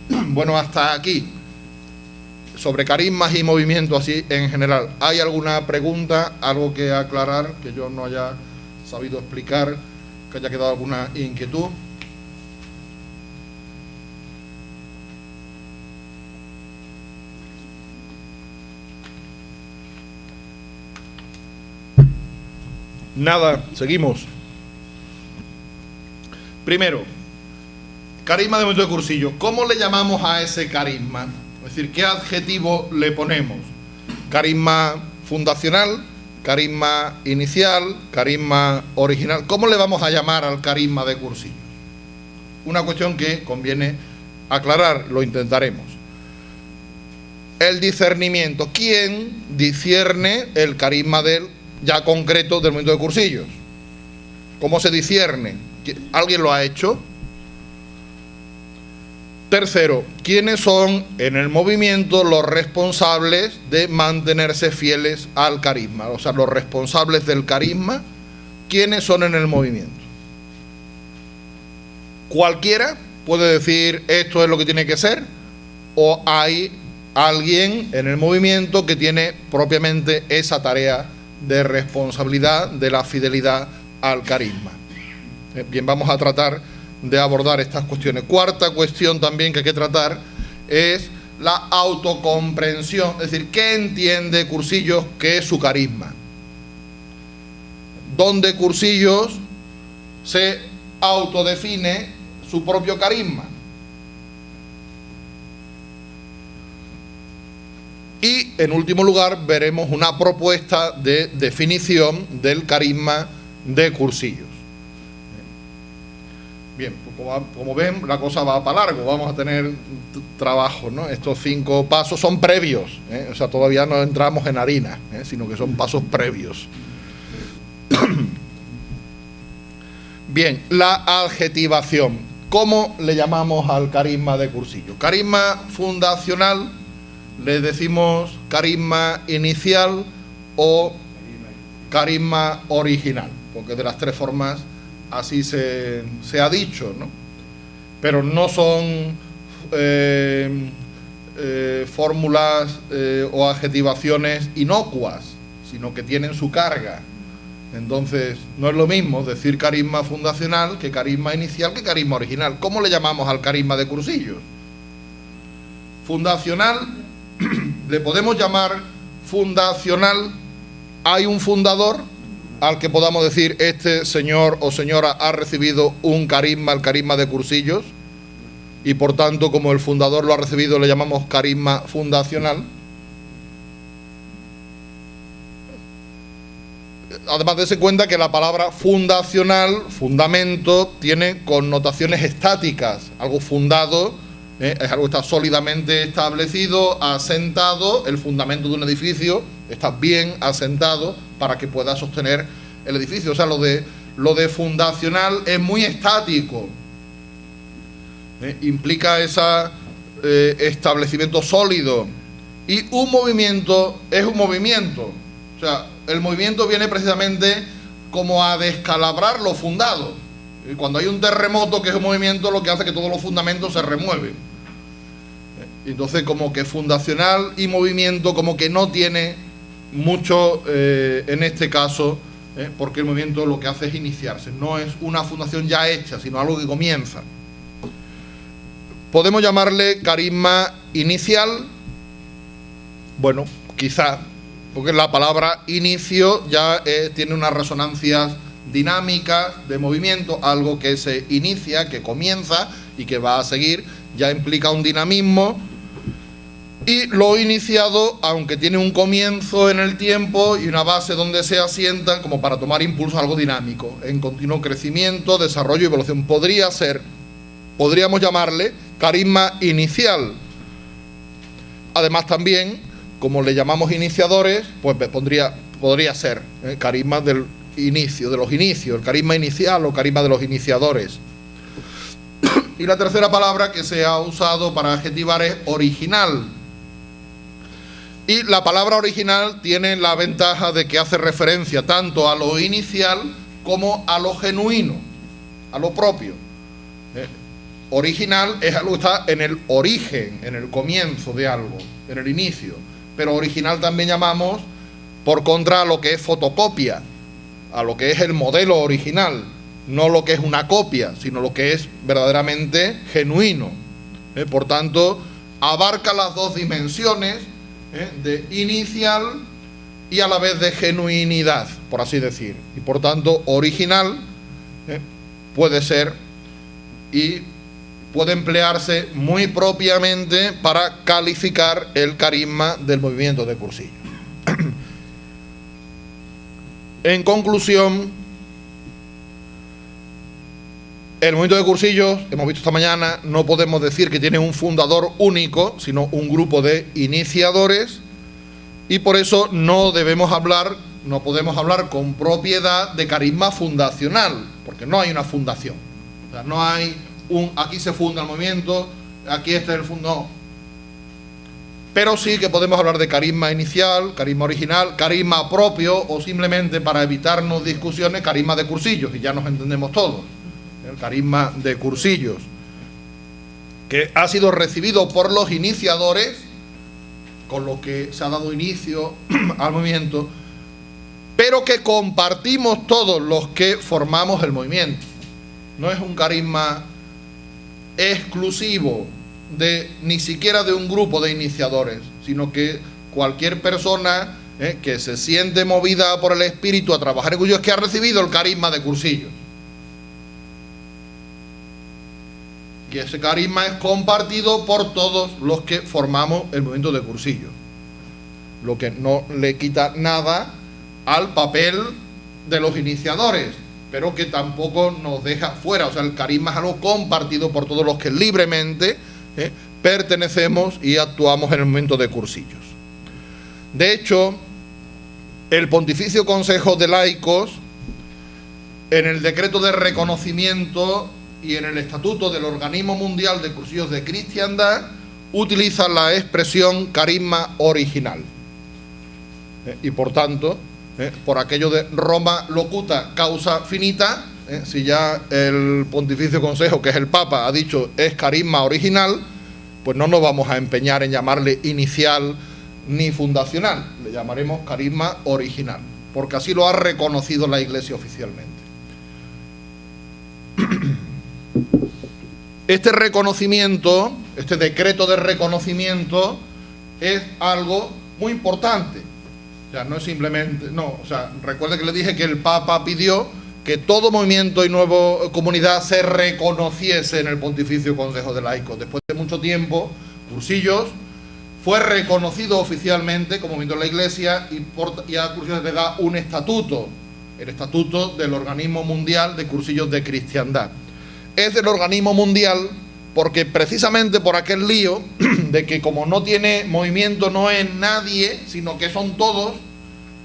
Bueno, hasta aquí. Sobre carismas y movimientos así en general, ¿hay alguna pregunta, algo que aclarar, que yo no haya sabido explicar, que haya quedado alguna inquietud? Nada, seguimos. Primero, carisma de movimiento de cursillo. ¿Cómo le llamamos a ese carisma? Es decir, ¿qué adjetivo le ponemos? Carisma fundacional, carisma inicial, carisma original. ¿Cómo le vamos a llamar al carisma de cursillos? Una cuestión que conviene aclarar, lo intentaremos. El discernimiento. ¿Quién discierne el carisma ya concreto del movimiento de cursillos? ¿Cómo se discierne? ¿Alguien lo ha hecho? Tercero, ¿quiénes son en el movimiento los responsables de mantenerse fieles al carisma? O sea, los responsables del carisma, ¿quiénes son en el movimiento? Cualquiera puede decir esto es lo que tiene que ser, o hay alguien en el movimiento que tiene propiamente esa tarea de responsabilidad de la fidelidad al carisma. Bien, vamos a tratar de abordar estas cuestiones. Cuarta cuestión también que hay que tratar es la autocomprensión, es decir, ¿qué entiende Cursillos que es su carisma? ¿Dónde Cursillos se autodefine su propio carisma? Y en último lugar veremos una propuesta de definición del carisma de Cursillos. Bien, como ven, la cosa va para largo, vamos a tener trabajo, ¿no? Estos 5 pasos son previos, o sea, todavía no entramos en harina, sino que son pasos previos. Bien, la adjetivación. ¿Cómo le llamamos al carisma de Cursillos? Carisma fundacional, le decimos carisma inicial o carisma original, porque de las 3 formas así se ha dicho, ¿no? Pero no son fórmulas o adjetivaciones inocuas, sino que tienen su carga. Entonces, no es lo mismo decir carisma fundacional que carisma inicial que carisma original. ¿Cómo le llamamos al carisma de Cursillos? Fundacional, le podemos llamar fundacional, hay un fundador al que podamos decir este señor o señora ha recibido un carisma, el carisma de Cursillos, y por tanto como el fundador lo ha recibido le llamamos carisma fundacional. Además, dése cuenta que la palabra fundacional, fundamento, tiene connotaciones estáticas. Algo fundado es algo que está sólidamente establecido, asentado. El fundamento de un edificio está bien asentado para que pueda sostener el edificio. O sea, lo de fundacional es muy estático. Implica ese establecimiento sólido. Y un movimiento es un movimiento. O sea, el movimiento viene precisamente como a descalabrar lo fundado. Y cuando hay un terremoto, que es un movimiento, lo que hace es que todos los fundamentos se remueven. Entonces, como que fundacional y movimiento como que no tiene mucho en este caso, porque el movimiento lo que hace es iniciarse. No es una fundación ya hecha, sino algo que comienza. Podemos llamarle carisma inicial. Bueno, quizá, porque la palabra inicio ya tiene unas resonancias dinámicas de movimiento, algo que se inicia, que comienza y que va a seguir, ya implica un dinamismo. Y lo iniciado, aunque tiene un comienzo en el tiempo y una base donde se asientan, como para tomar impulso, algo dinámico, en continuo crecimiento, desarrollo y evolución. Podríamos llamarle carisma inicial. Además también, como le llamamos iniciadores, pues podría ser carisma del inicio, de los inicios, el carisma inicial o carisma de los iniciadores. Y la tercera palabra que se ha usado para adjetivar es original. Y la palabra original tiene la ventaja de que hace referencia tanto a lo inicial como a lo genuino, a lo propio. Original es algo que está en el origen, en el comienzo de algo, en el inicio. Pero original también llamamos, por contra, a lo que es fotocopia, a lo que es el modelo original, no lo que es una copia, sino lo que es verdaderamente genuino. Por tanto, abarca las 2 dimensiones de inicial y a la vez de genuinidad, por así decir. Y por tanto, original puede ser y puede emplearse muy propiamente para calificar el carisma del movimiento de Cursillos. En conclusión, el movimiento de Cursillos, hemos visto esta mañana, no podemos decir que tiene un fundador único, sino un grupo de iniciadores, y por eso no podemos hablar con propiedad de carisma fundacional, porque no hay una fundación. O sea, no hay aquí se funda el movimiento aquí este es el fondo, no. Pero sí que podemos hablar de carisma inicial, carisma original, carisma propio o simplemente, para evitarnos discusiones, carisma de cursillos, y ya nos entendemos todos. El carisma de cursillos, que ha sido recibido por los iniciadores, con lo que se ha dado inicio al movimiento, pero que compartimos todos los que formamos el movimiento. No es un carisma exclusivo ni siquiera de un grupo de iniciadores, sino que cualquier persona que se siente movida por el espíritu a trabajar en cursillos, que ha recibido el carisma de cursillos. Y ese carisma es compartido por todos los que formamos el movimiento de cursillos, lo que no le quita nada al papel de los iniciadores, pero que tampoco nos deja fuera. O sea, el carisma es algo compartido por todos los que libremente pertenecemos y actuamos en el movimiento de cursillos. De hecho, el Pontificio Consejo de Laicos, en el decreto de reconocimiento y en el estatuto del Organismo Mundial de Cursillos de Cristiandad, utiliza la expresión carisma original. Y por tanto, por aquello de Roma locuta causa finita, si ya el Pontificio Consejo, que es el Papa, ha dicho es carisma original, pues no nos vamos a empeñar en llamarle inicial ni fundacional, le llamaremos carisma original, porque así lo ha reconocido la Iglesia oficialmente. Este reconocimiento, este decreto de reconocimiento, es algo muy importante. O sea, no es simplemente, no, o sea, recuerde que le dije que el Papa pidió que todo movimiento y nueva comunidad se reconociese en el Pontificio Consejo de Laicos. Después de mucho tiempo, Cursillos fue reconocido oficialmente como movimiento de la Iglesia y a Cursillos le da un estatuto, el estatuto del Organismo Mundial de Cursillos de Cristiandad. Es del organismo mundial porque precisamente por aquel lío de que como no tiene movimiento no es nadie, sino que son todos,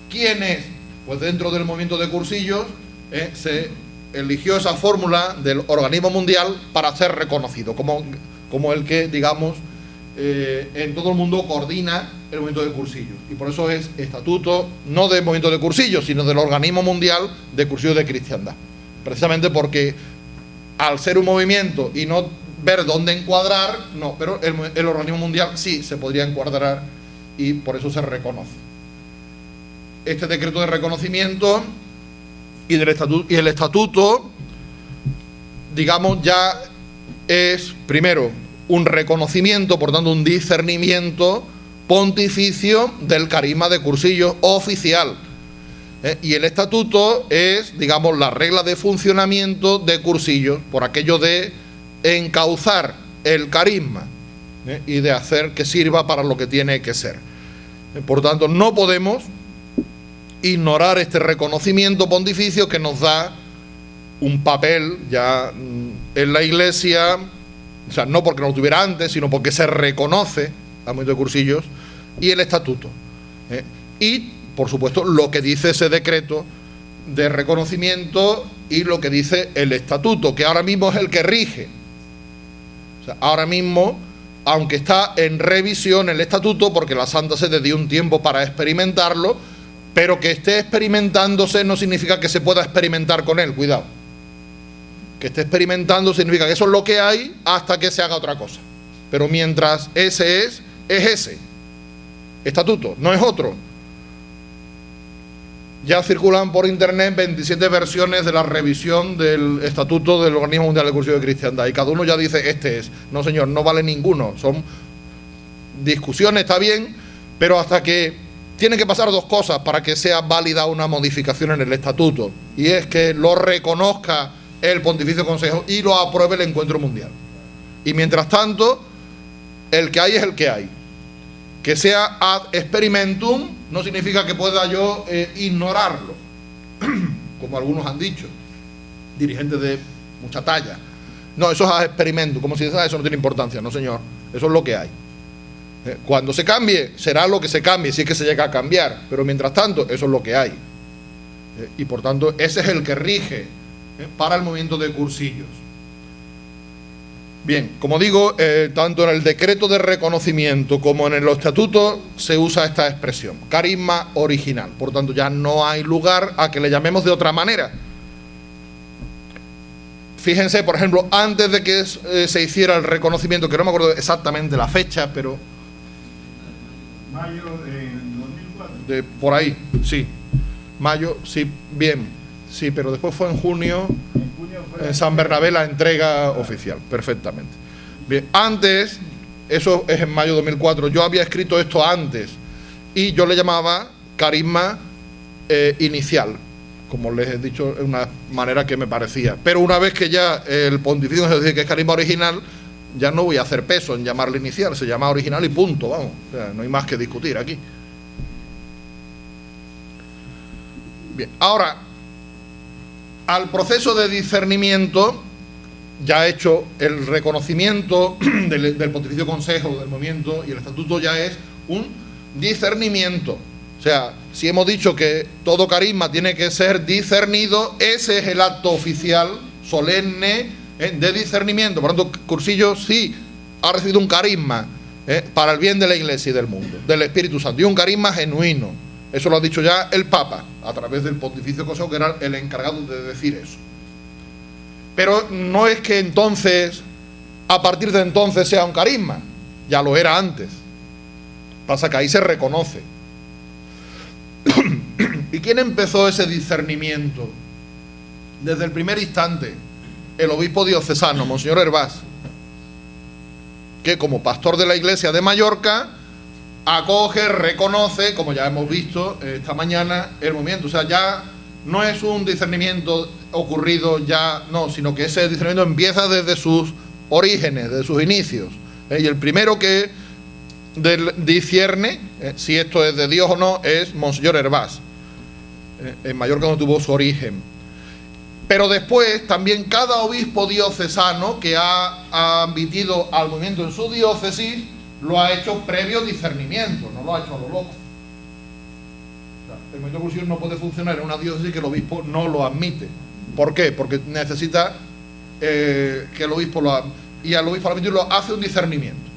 ¿quiénes? Pues dentro del movimiento de cursillos se eligió esa fórmula del organismo mundial para ser reconocido, como el que, digamos, en todo el mundo coordina el movimiento de cursillos. Y por eso es estatuto no del movimiento de cursillos, sino del organismo mundial de cursillos de cristiandad. Precisamente porque al ser un movimiento y no ver dónde encuadrar, no, pero el organismo mundial sí se podría encuadrar y por eso se reconoce. Este decreto de reconocimiento y el estatuto, digamos, ya es primero un reconocimiento, por tanto un discernimiento pontificio del carisma de cursillos oficial. Y el estatuto es, digamos, la regla de funcionamiento de cursillos, por aquello de encauzar el carisma y de hacer que sirva para lo que tiene que ser. Por tanto, no podemos ignorar este reconocimiento pontificio que nos da un papel ya en la Iglesia, o sea, no porque no lo tuviera antes, sino porque se reconoce al movimiento de cursillos, y el estatuto. Y por supuesto, lo que dice ese decreto de reconocimiento y lo que dice el estatuto, que ahora mismo es el que rige. O sea, ahora mismo, aunque está en revisión el estatuto, porque la Santa Sede dio un tiempo para experimentarlo, pero que esté experimentándose no significa que se pueda experimentar con él, cuidado. Que esté experimentando significa que eso es lo que hay hasta que se haga otra cosa. Pero mientras ese es ese estatuto, no es otro. Ya circulan por internet 27 versiones de la revisión del estatuto del Organismo Mundial de Cursillos de Cristiandad y cada uno ya dice este es. No señor, no vale ninguno. Son discusiones, está bien, pero hasta que tienen que pasar dos cosas para que sea válida una modificación en el estatuto, y es que lo reconozca el Pontificio Consejo y lo apruebe el Encuentro Mundial. Y mientras tanto, el que hay es el que hay. Que sea ad experimentum no significa que pueda yo ignorarlo, como algunos han dicho, dirigentes de mucha talla. No, eso es ad experimentum, como si eso no tiene importancia. No, señor, eso es lo que hay. Cuando se cambie, será lo que se cambie, si es que se llega a cambiar, pero mientras tanto, eso es lo que hay. Y por tanto, ese es el que rige para el movimiento de cursillos. Bien, como digo, tanto en el decreto de reconocimiento como en los estatutos se usa esta expresión, carisma original. Por tanto, ya no hay lugar a que le llamemos de otra manera. Fíjense, por ejemplo, antes de que se hiciera el reconocimiento, que no me acuerdo exactamente la fecha, pero... Mayo de 2004. Por ahí, sí. Mayo, sí, bien. Sí, pero después fue en junio, en San Bernabé, la entrega oficial, perfectamente. Bien, antes, eso es en mayo de 2004, yo había escrito esto antes, y yo le llamaba carisma inicial. Como les he dicho, es una manera que me parecía. Pero una vez que ya el pontificio se dice que es carisma original, ya no voy a hacer peso en llamarle inicial, se llama original y punto, vamos. O sea, no hay más que discutir aquí. Bien, ahora, al proceso de discernimiento, ya hecho el reconocimiento del Pontificio Consejo, del movimiento y el estatuto, ya es un discernimiento. O sea, si hemos dicho que todo carisma tiene que ser discernido, ese es el acto oficial, solemne, de discernimiento. Por lo tanto, Cursillo sí ha recibido un carisma para el bien de la Iglesia y del mundo, del Espíritu Santo, y un carisma genuino. Eso lo ha dicho ya el Papa, a través del Pontificio Consejo, que era el encargado de decir eso. Pero no es que entonces, a partir de entonces, sea un carisma. Ya lo era antes. Pasa que ahí se reconoce. ¿Y quién empezó ese discernimiento? Desde el primer instante, el obispo diocesano, Monseñor Hervás, que como pastor de la Iglesia de Mallorca, acoge, reconoce, como ya hemos visto esta mañana, el movimiento. O sea, ya no es un discernimiento ocurrido ya, no, sino que ese discernimiento empieza desde sus orígenes, desde sus inicios. Y el primero que discierne si esto es de Dios o no es Monseñor Hervás, en Mallorca, donde tuvo su origen. Pero después también cada obispo diocesano que ha admitido al movimiento en su diócesis lo ha hecho previo discernimiento, no lo ha hecho a lo loco. O sea, el movimiento cursillo no puede funcionar en una diócesis que el obispo no lo admite. ¿Por qué? Porque necesita que el obispo lo admita, y al obispo al admitirlo hace un discernimiento.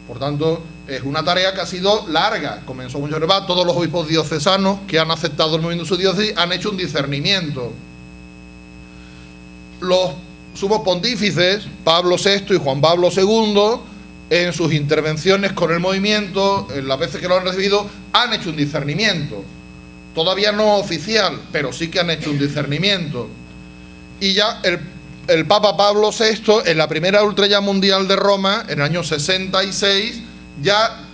Por tanto, es una tarea que ha sido larga. Comenzó Monseñor Hervás, todos los obispos diocesanos que han aceptado el movimiento en su diócesis han hecho un discernimiento. Los sumos pontífices, Pablo VI y Juan Pablo II, en sus intervenciones con el movimiento, en las veces que lo han recibido, han hecho un discernimiento. Todavía no oficial, pero sí que han hecho un discernimiento. Y ya el Papa Pablo VI, en la primera ultralla mundial de Roma, en el año 66, ya,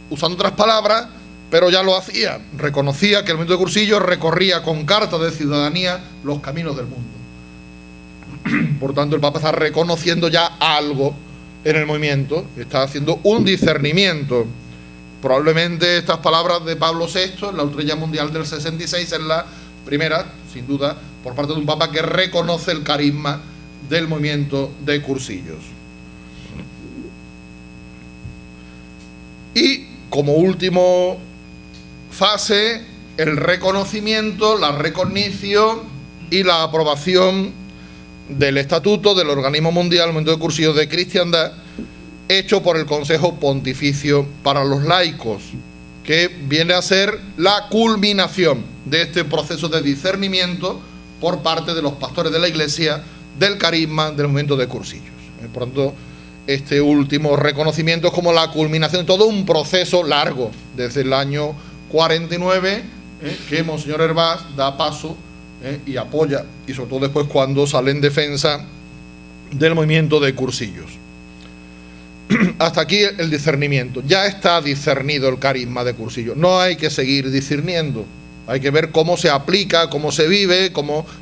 usando otras palabras, pero ya lo hacía. Reconocía que el movimiento de Cursillo recorría con carta de ciudadanía los caminos del mundo. Por tanto, el Papa está reconociendo ya algo en el movimiento, está haciendo un discernimiento. Probablemente estas palabras de Pablo VI, en la ultralla mundial del 66, es la primera, sin duda, por parte de un Papa que reconoce el carisma del movimiento de Cursillos. Y como último fase, el reconocimiento, la recognición y la aprobación del estatuto del Organismo Mundial del Movimiento de Cursillos de Cristiandad, hecho por el Consejo Pontificio para los Laicos, que viene a ser la culminación de este proceso de discernimiento por parte de los pastores de la Iglesia del carisma del movimiento de Cursillos. Por tanto, este último reconocimiento es como la culminación de todo un proceso largo, desde el año 49, que Monseñor Hervás da paso y apoya, y sobre todo después cuando sale en defensa del movimiento de Cursillos. Hasta aquí el discernimiento. Ya está discernido el carisma de Cursillos. No hay que seguir discerniendo. Hay que ver cómo se aplica, cómo se vive,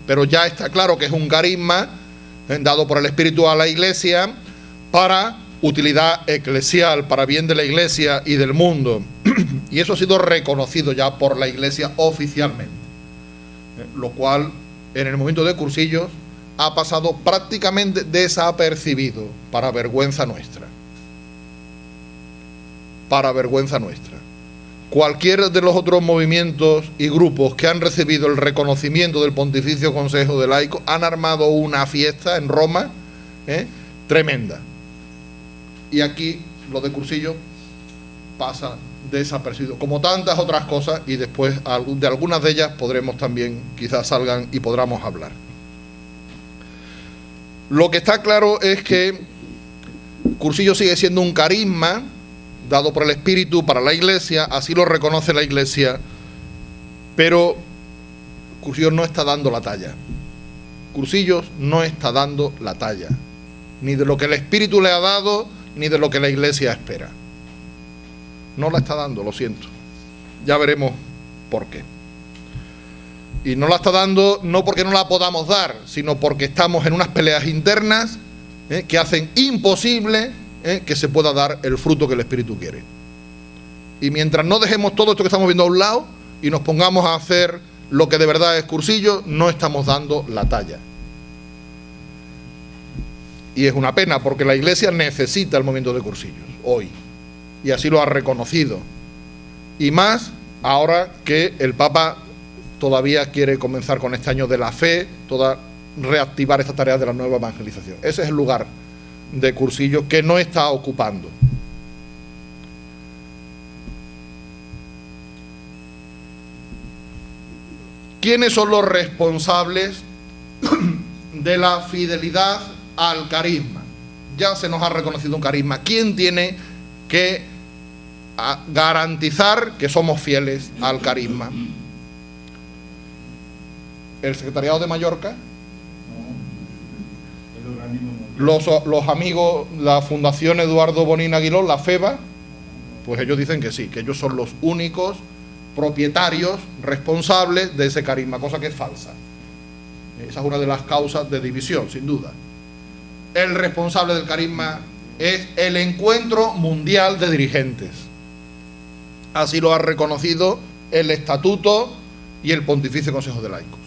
pero ya está claro que es un carisma dado por el Espíritu a la Iglesia para utilidad eclesial, para bien de la Iglesia y del mundo. Y eso ha sido reconocido ya por la Iglesia oficialmente. Lo cual, en el momento de Cursillos, ha pasado prácticamente desapercibido, para vergüenza nuestra. Para vergüenza nuestra. Cualquiera de los otros movimientos y grupos que han recibido el reconocimiento del Pontificio Consejo de Laicos han armado una fiesta en Roma, tremenda. Y aquí lo de cursillo pasa desapercibido, como tantas otras cosas, y después de algunas de ellas podremos también, quizás salgan y podamos hablar. Lo que está claro es que cursillo sigue siendo un carisma dado por el Espíritu para la Iglesia, así lo reconoce la Iglesia, pero cursillo no está dando la talla. Cursillos no está dando la talla, ni de lo que el Espíritu le ha dado, ni de lo que la Iglesia espera. No la está dando, lo siento. Ya veremos por qué. Y no la está dando no porque no la podamos dar, sino porque estamos en unas peleas internas que hacen imposible que se pueda dar el fruto que el Espíritu quiere. Y mientras no dejemos todo esto que estamos viendo a un lado y nos pongamos a hacer lo que de verdad es cursillo, no estamos dando la talla. Y es una pena porque la Iglesia necesita el movimiento de cursillos hoy. Y así lo ha reconocido. Y más ahora que el Papa todavía quiere comenzar con este año de la fe, reactivar esta tarea de la nueva evangelización. Ese es el lugar de cursillo que no está ocupando. ¿Quiénes son los responsables de la fidelidad al carisma? Ya se nos ha reconocido un carisma. ¿Quién tiene que garantizar que somos fieles al carisma? ¿El Secretariado de Mallorca? Los amigos, la Fundación Eduardo Bonín Aguiló, la FEBA, pues ellos dicen que sí, que ellos son los únicos propietarios responsables de ese carisma, cosa que es falsa. Esa es una de las causas de división, sin duda. El responsable del carisma es el Encuentro Mundial de Dirigentes. Así lo ha reconocido el Estatuto y el Pontificio Consejo de Laicos.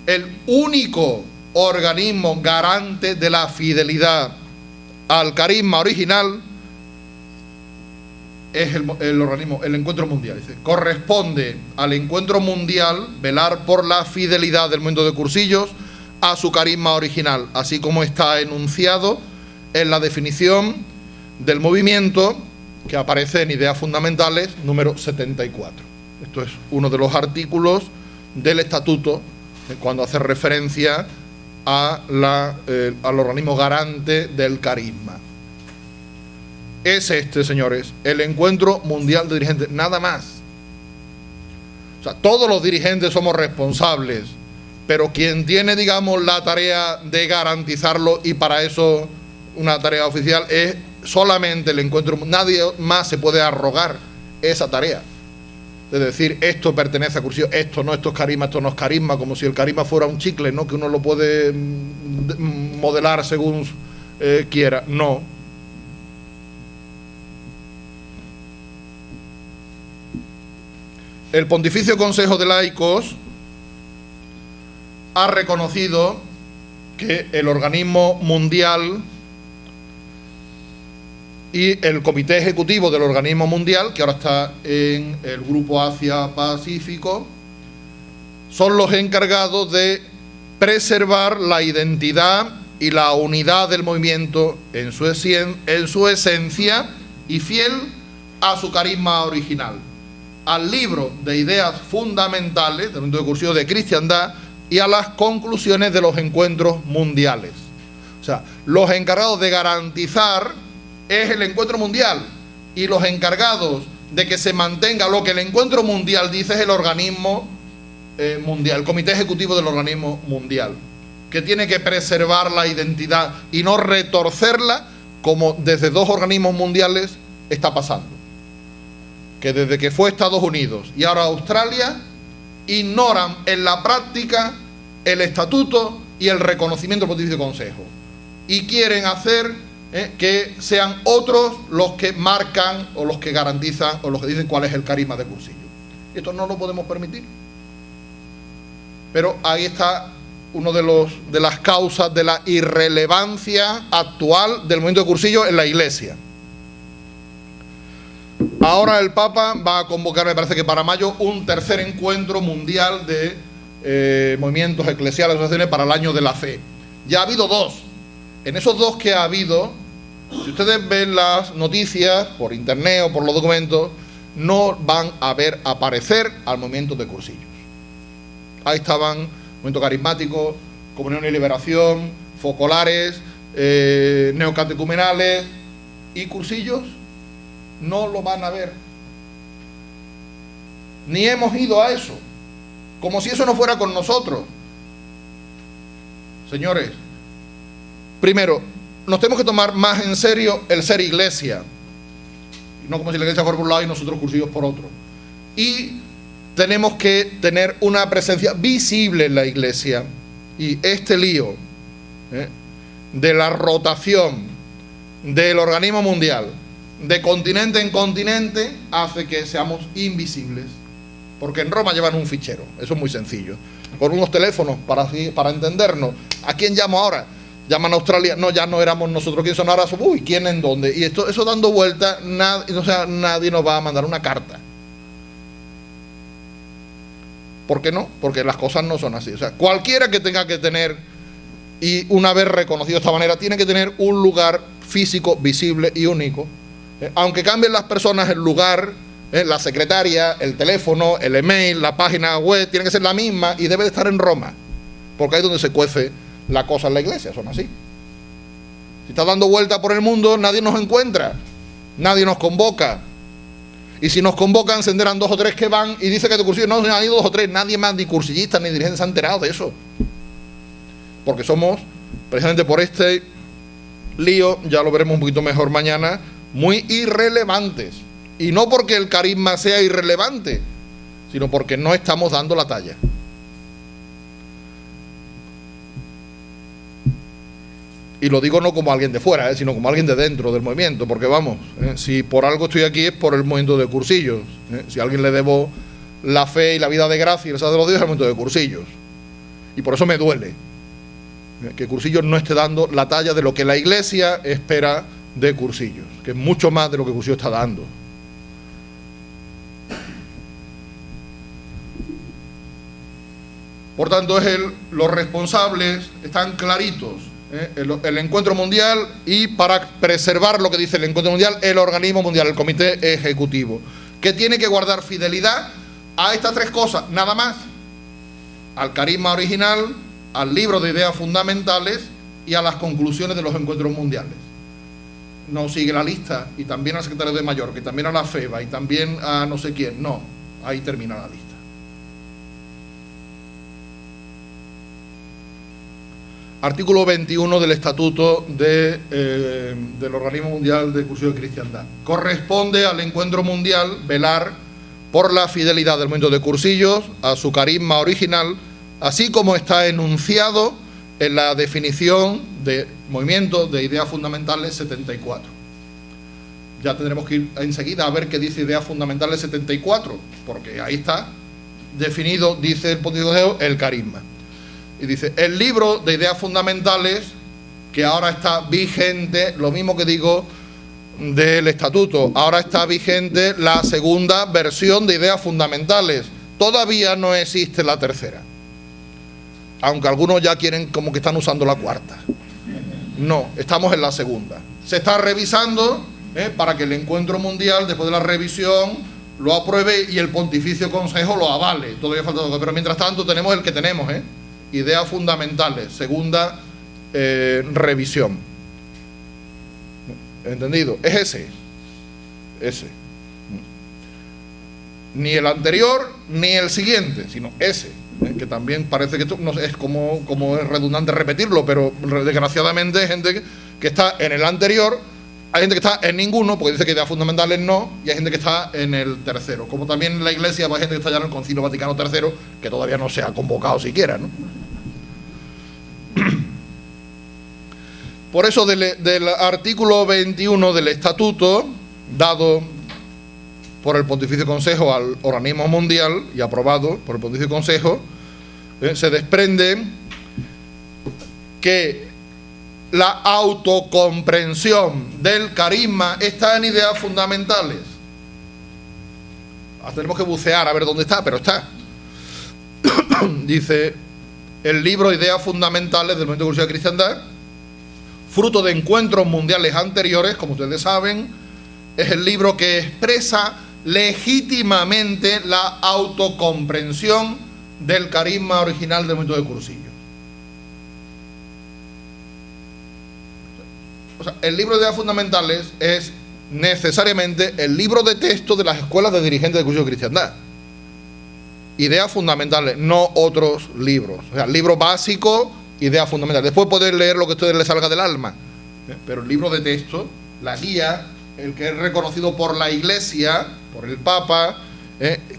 El único organismo garante de la fidelidad al carisma original es el organismo, el Encuentro Mundial. Dice, corresponde al Encuentro Mundial velar por la fidelidad del movimiento de cursillos a su carisma original, así como está enunciado en la definición del movimiento que aparece en Ideas Fundamentales número 74. Esto es uno de los artículos del Estatuto cuando hace referencia al organismo garante del carisma. Es señores, el Encuentro Mundial de Dirigentes, nada más. O sea, todos los dirigentes somos responsables, pero quien tiene, digamos, la tarea de garantizarlo, y para eso una tarea oficial, es solamente el Encuentro. Nadie más se puede arrogar esa tarea. Es decir, esto pertenece a cursillo, esto no es carisma, esto no es carisma, como si el carisma fuera un chicle, ¿no?, que uno lo puede modelar según quiera. No. El Pontificio Consejo de Laicos ha reconocido que el organismo mundial y el comité ejecutivo del organismo mundial, que ahora está en el Grupo Asia-Pacífico, son los encargados de preservar la identidad y la unidad del movimiento en su esencia y fiel a su carisma original, al libro de ideas fundamentales del movimiento de cursillo de cristiandad y a las conclusiones de los encuentros mundiales. O sea, los encargados de garantizar es el Encuentro Mundial, y los encargados de que se mantenga lo que el Encuentro Mundial dice es el organismo mundial, el comité ejecutivo del organismo mundial, que tiene que preservar la identidad y no retorcerla, como desde dos organismos mundiales está pasando, que desde que fue Estados Unidos y ahora Australia ignoran en la práctica el estatuto y el reconocimiento del Pontificio Consejo, y quieren hacer que sean otros los que marcan o los que garantizan o los que dicen cuál es el carisma de cursillo. Esto no lo podemos permitir. Pero ahí está uno de las causas de la irrelevancia actual del movimiento de cursillo en la Iglesia. Ahora el Papa va a convocar, me parece que para mayo, un tercer encuentro mundial de movimientos eclesiales, asociaciones para el año de la fe. Ya ha habido dos. en esos dos que ha habido, si ustedes ven las noticias por internet o por los documentos, no van a ver aparecer al movimiento de Cursillos. Ahí estaban Movimiento Carismático, Comunión y Liberación, Focolares, neocatecumenales, y Cursillos no lo van a ver. Ni hemos ido a eso, como si eso no fuera con nosotros. Señores, primero, nos tenemos que tomar más en serio el ser iglesia, no como si la iglesia fuera por un lado y nosotros Cursillos por otro. Y tenemos que tener una presencia visible en la iglesia. Y este lío de la rotación del organismo mundial de continente en continente hace que seamos invisibles, porque en Roma llevan un fichero, eso es muy sencillo, con unos teléfonos para entendernos. ¿A quién llamo ahora? Llaman a Australia, no, ya no éramos nosotros, ¿quién son ahora? Uy, ¿quién en dónde? Y eso dando vueltas, nadie nos va a mandar una carta. ¿Por qué no? Porque las cosas no son así. O sea, cualquiera que tenga que tener, y una vez reconocido de esta manera, tiene que tener un lugar físico, visible y único. Aunque cambien las personas, el lugar, la secretaria, el teléfono, el email, la página web, tiene que ser la misma y debe de estar en Roma, porque ahí es donde se cuece la cosa en la iglesia, son así. Si está dando vuelta por el mundo, nadie nos encuentra, nadie nos convoca. Y si nos convocan, se enteran 2 o 3 que van y dice que de Cursillos no han ido 2 o 3, nadie más, ni cursillistas ni dirigentes se han enterado de eso. Porque somos, precisamente por este lío, ya lo veremos un poquito mejor mañana, muy irrelevantes. Y no porque el carisma sea irrelevante, sino porque no estamos dando la talla. Y lo digo no como alguien de fuera, sino como alguien de dentro del movimiento, porque vamos, si por algo estoy aquí es por el movimiento de Cursillos. Si a alguien le debo la fe y la vida de gracia y el salud de los Dios, es el movimiento de Cursillos. Y por eso me duele que Cursillos no esté dando la talla de lo que la iglesia espera de Cursillos, que es mucho más de lo que Cursillos está dando. Por tanto, los responsables están claritos. El encuentro mundial, y para preservar lo que dice el encuentro mundial, el organismo mundial, el comité ejecutivo, que tiene que guardar fidelidad a estas 3 cosas, nada más: al carisma original, al libro de ideas fundamentales y a las conclusiones de los encuentros mundiales. No sigue la lista, y también al secretario de Mallorca, y también a la FEBA, y también a no sé quién. No, ahí termina la lista. Artículo 21 del Estatuto del Organismo Mundial de Cursillos de Cristiandad. Corresponde al encuentro mundial velar por la fidelidad del movimiento de Cursillos a su carisma original, así como está enunciado en la definición de movimiento de ideas fundamentales 74. Ya tendremos que ir enseguida a ver qué dice ideas fundamentales 74, porque ahí está definido, dice el Pontificio, el carisma. Y dice, el libro de ideas fundamentales, que ahora está vigente, lo mismo que digo del estatuto, ahora está vigente la segunda versión de ideas fundamentales. Todavía no existe la tercera. Aunque algunos ya quieren como que están usando la cuarta. No, estamos en la segunda. Se está revisando para que el encuentro mundial, después de la revisión, lo apruebe y el Pontificio Consejo lo avale. Todavía falta todo, pero mientras tanto tenemos el que tenemos, Ideas fundamentales, segunda revisión. ¿Entendido? Es ese. Ni el anterior ni el siguiente, sino ese. Que también parece que esto no es como es redundante repetirlo, pero desgraciadamente hay gente que está en el anterior, hay gente que está en ninguno, porque dice que ideas fundamentales no, y hay gente que está en el tercero. Como también en la Iglesia hay gente que está ya en el Concilio Vaticano III, que todavía no se ha convocado siquiera, ¿no? Por eso del artículo 21 del Estatuto, dado por el Pontificio Consejo al organismo mundial y aprobado por el Pontificio Consejo, se desprende que la autocomprensión del carisma está en ideas fundamentales. Ahora tenemos que bucear a ver dónde está, pero está. Dice el libro Ideas Fundamentales del Movimiento de Cursillos de Cristiandad, fruto de encuentros mundiales anteriores, como ustedes saben, es el libro que expresa legítimamente la autocomprensión del carisma original del movimiento de Cursillos. O sea, el libro de ideas fundamentales es necesariamente el libro de texto de las escuelas de dirigentes de Cursillos de Cristiandad. Ideas fundamentales, no otros libros. O sea, libro básico, ideas fundamentales. Después podéis leer lo que a ustedes les salga del alma. Pero el libro de texto, la guía, el que es reconocido por la Iglesia, por el Papa,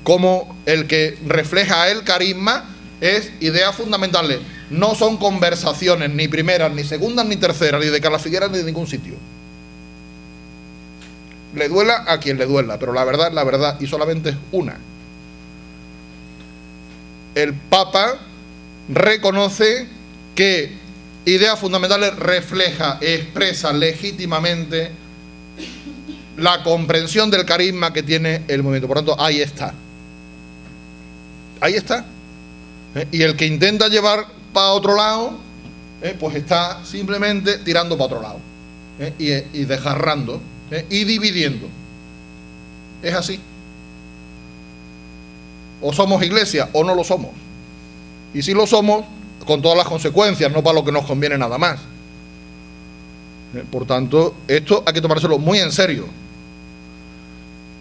como el que refleja el carisma, es ideas fundamentales. No son conversaciones, ni primeras, ni segundas, ni terceras, ni de Carlos Figueras, ni de ningún sitio. Le duela a quien le duela, pero la verdad, y solamente es una. El Papa reconoce que ideas fundamentales refleja, expresa legítimamente la comprensión del carisma que tiene el movimiento. Por tanto, ahí está. Ahí está. Y el que intenta llevar para otro lado, pues está simplemente tirando para otro lado. Y desgarrando, y dividiendo. Es así. O somos iglesia o no lo somos. Y si lo somos, con todas las consecuencias, no para lo que nos conviene nada más. Por tanto, esto hay que tomárselo muy en serio.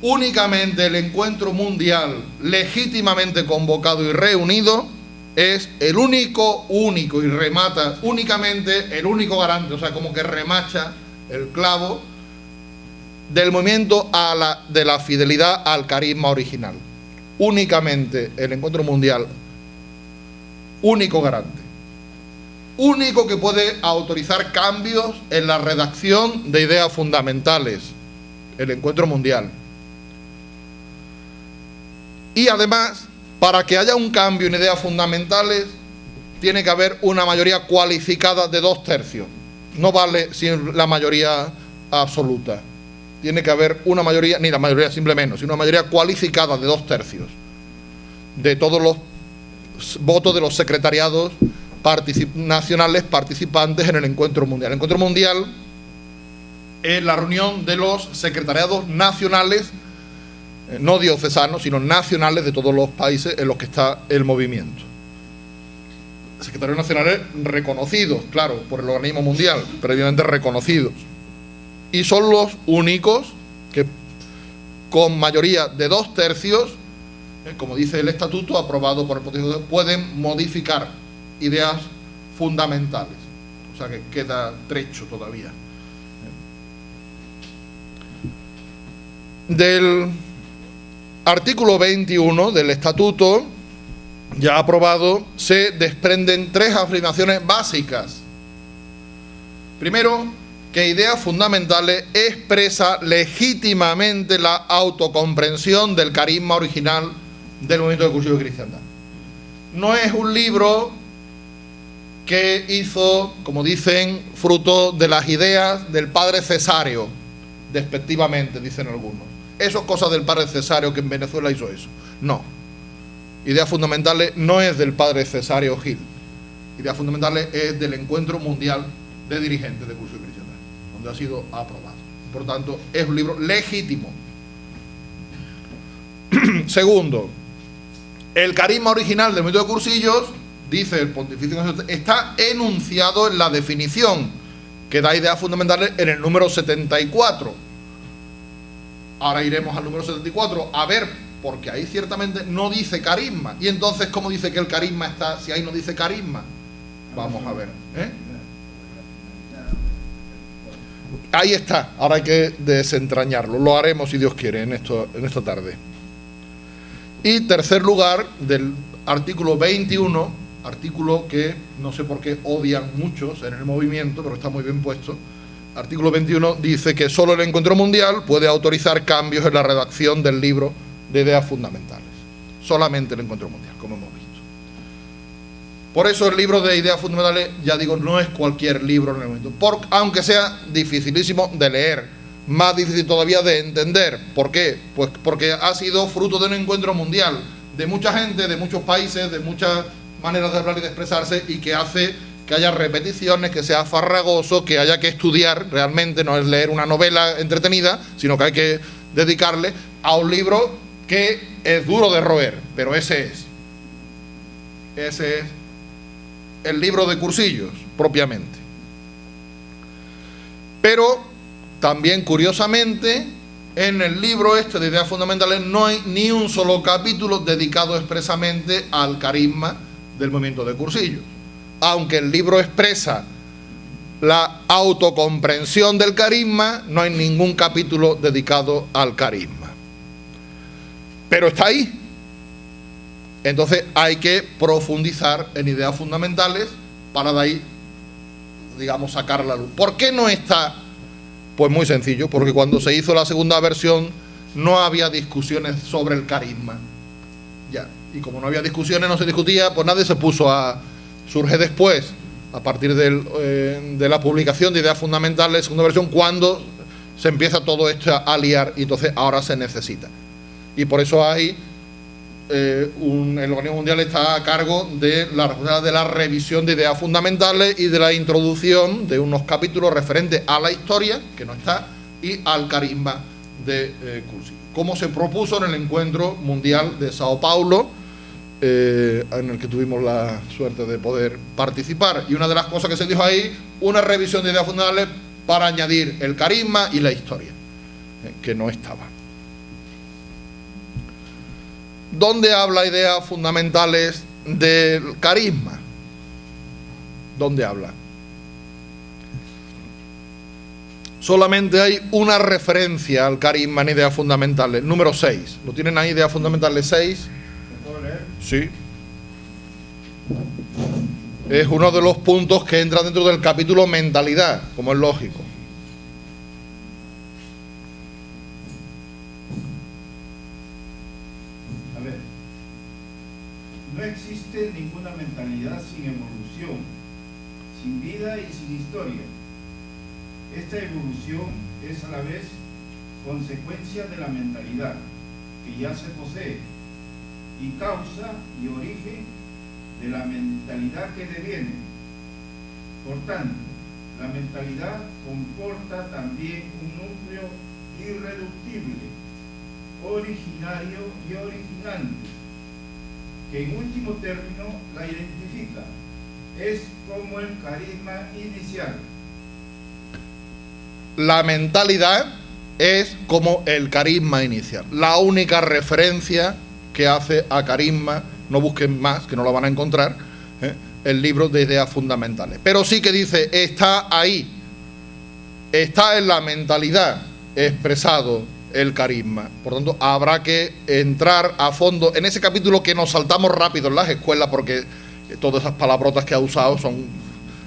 Únicamente el encuentro mundial legítimamente convocado y reunido es el único y remata, únicamente el único garante, o sea, como que remacha el clavo del movimiento de la fidelidad al carisma original. Únicamente el encuentro mundial, único garante, único que puede autorizar cambios en la redacción de ideas fundamentales, el encuentro mundial. Y además, para que haya un cambio en ideas fundamentales, tiene que haber una mayoría cualificada de 2/3. No vale sin la mayoría absoluta. Tiene que haber una mayoría, ni la mayoría simple menos, sino una mayoría cualificada de 2/3 de todos los votos de los secretariados nacionales participantes en el encuentro mundial. El encuentro mundial es la reunión de los secretariados nacionales, no diocesanos, sino nacionales de todos los países en los que está el movimiento. Secretarios nacionales reconocidos, claro, por el organismo mundial, previamente reconocidos. Y son los únicos que, con mayoría de 2/3, como dice el estatuto aprobado por el Pontificio, pueden modificar ideas fundamentales. O sea que queda trecho todavía. Del artículo 21 del estatuto, ya aprobado, se desprenden 3 afirmaciones básicas. Primero, que ideas fundamentales expresa legítimamente la autocomprensión del carisma original del movimiento de Cursillos de Cristiandad. No es un libro que hizo, como dicen, fruto de las ideas del padre Cesáreo, despectivamente, dicen algunos. Eso es cosa del padre Cesáreo, que en Venezuela hizo eso. No. Ideas fundamentales no es del padre Cesáreo Gil. Ideas fundamentales es del encuentro mundial de dirigentes de Cursillos de Cristiandad, donde ha sido aprobado. Por tanto, es un libro legítimo. Segundo, el carisma original del movimiento de Cursillos, dice el Pontificio, está enunciado en la definición que da ideas fundamentales en el número 74. Ahora iremos al número 74 a ver, porque ahí ciertamente no dice carisma. Y entonces, ¿cómo dice que el carisma está si ahí no dice carisma? Vamos a ver. Ahí está, ahora hay que desentrañarlo. Lo haremos, si Dios quiere, en esta tarde. Y tercer lugar, del artículo 21, artículo que no sé por qué odian muchos en el movimiento, pero está muy bien puesto. Artículo 21 dice que solo el encuentro mundial puede autorizar cambios en la redacción del libro de ideas fundamentales. Solamente el encuentro mundial, como hemos visto. Por eso el libro de ideas fundamentales, ya digo, no es cualquier libro en el momento, aunque sea dificilísimo de leer, más difícil todavía de entender. ¿Por qué? Pues porque ha sido fruto de un encuentro mundial, de mucha gente, de muchos países, de muchas maneras de hablar y de expresarse, y que hace que haya repeticiones, que sea farragoso, que haya que estudiar realmente, no es leer una novela entretenida, sino que hay que dedicarle a un libro que es duro de roer, pero ese es el libro de cursillos, propiamente. Pero también, curiosamente, en el libro este de Ideas Fundamentales no hay ni un solo capítulo dedicado expresamente al carisma del movimiento de cursillos. Aunque el libro expresa la autocomprensión del carisma, no hay ningún capítulo dedicado al carisma. Pero está ahí. Entonces hay que profundizar en ideas fundamentales para de ahí, digamos, sacar la luz. ¿Por qué no está? Pues muy sencillo, porque cuando se hizo la segunda versión no había discusiones sobre el carisma. Ya. Y como no había discusiones, no se discutía, pues nadie se puso a... Surge después, a partir de la publicación de Ideas Fundamentales, segunda versión, cuando se empieza todo esto a liar, y entonces ahora se necesita. Y por eso hay... el organismo mundial está a cargo de la revisión de ideas fundamentales y de la introducción de unos capítulos referentes a la historia, que no está, y al carisma de cursillos, como se propuso en el encuentro mundial de Sao Paulo, en el que tuvimos la suerte de poder participar. Y una de las cosas que se dijo ahí, una revisión de ideas fundamentales para añadir el carisma y la historia, que no estaba. ¿Dónde habla ideas fundamentales del carisma? ¿Dónde habla? Solamente hay una referencia al carisma en ideas fundamentales, número 6. ¿Lo tienen ahí, ideas fundamentales 6? ¿Puedo leer? Sí. Es uno de los puntos que entra dentro del capítulo mentalidad, como es lógico. No existe ninguna mentalidad sin evolución, sin vida y sin historia. Esta evolución es a la vez consecuencia de la mentalidad que ya se posee y causa y origen de la mentalidad que deviene. Por tanto, la mentalidad comporta también un núcleo irreductible, originario y originante, que en último término la identifica. Es como el carisma inicial. La mentalidad es como el carisma inicial. La única referencia que hace a carisma, no busquen más, que no lo van a encontrar, el libro de ideas fundamentales. Pero sí que dice, está ahí, está en la mentalidad expresado el carisma. Por tanto, habrá que entrar a fondo en ese capítulo que nos saltamos rápido en las escuelas, porque todas esas palabrotas que ha usado son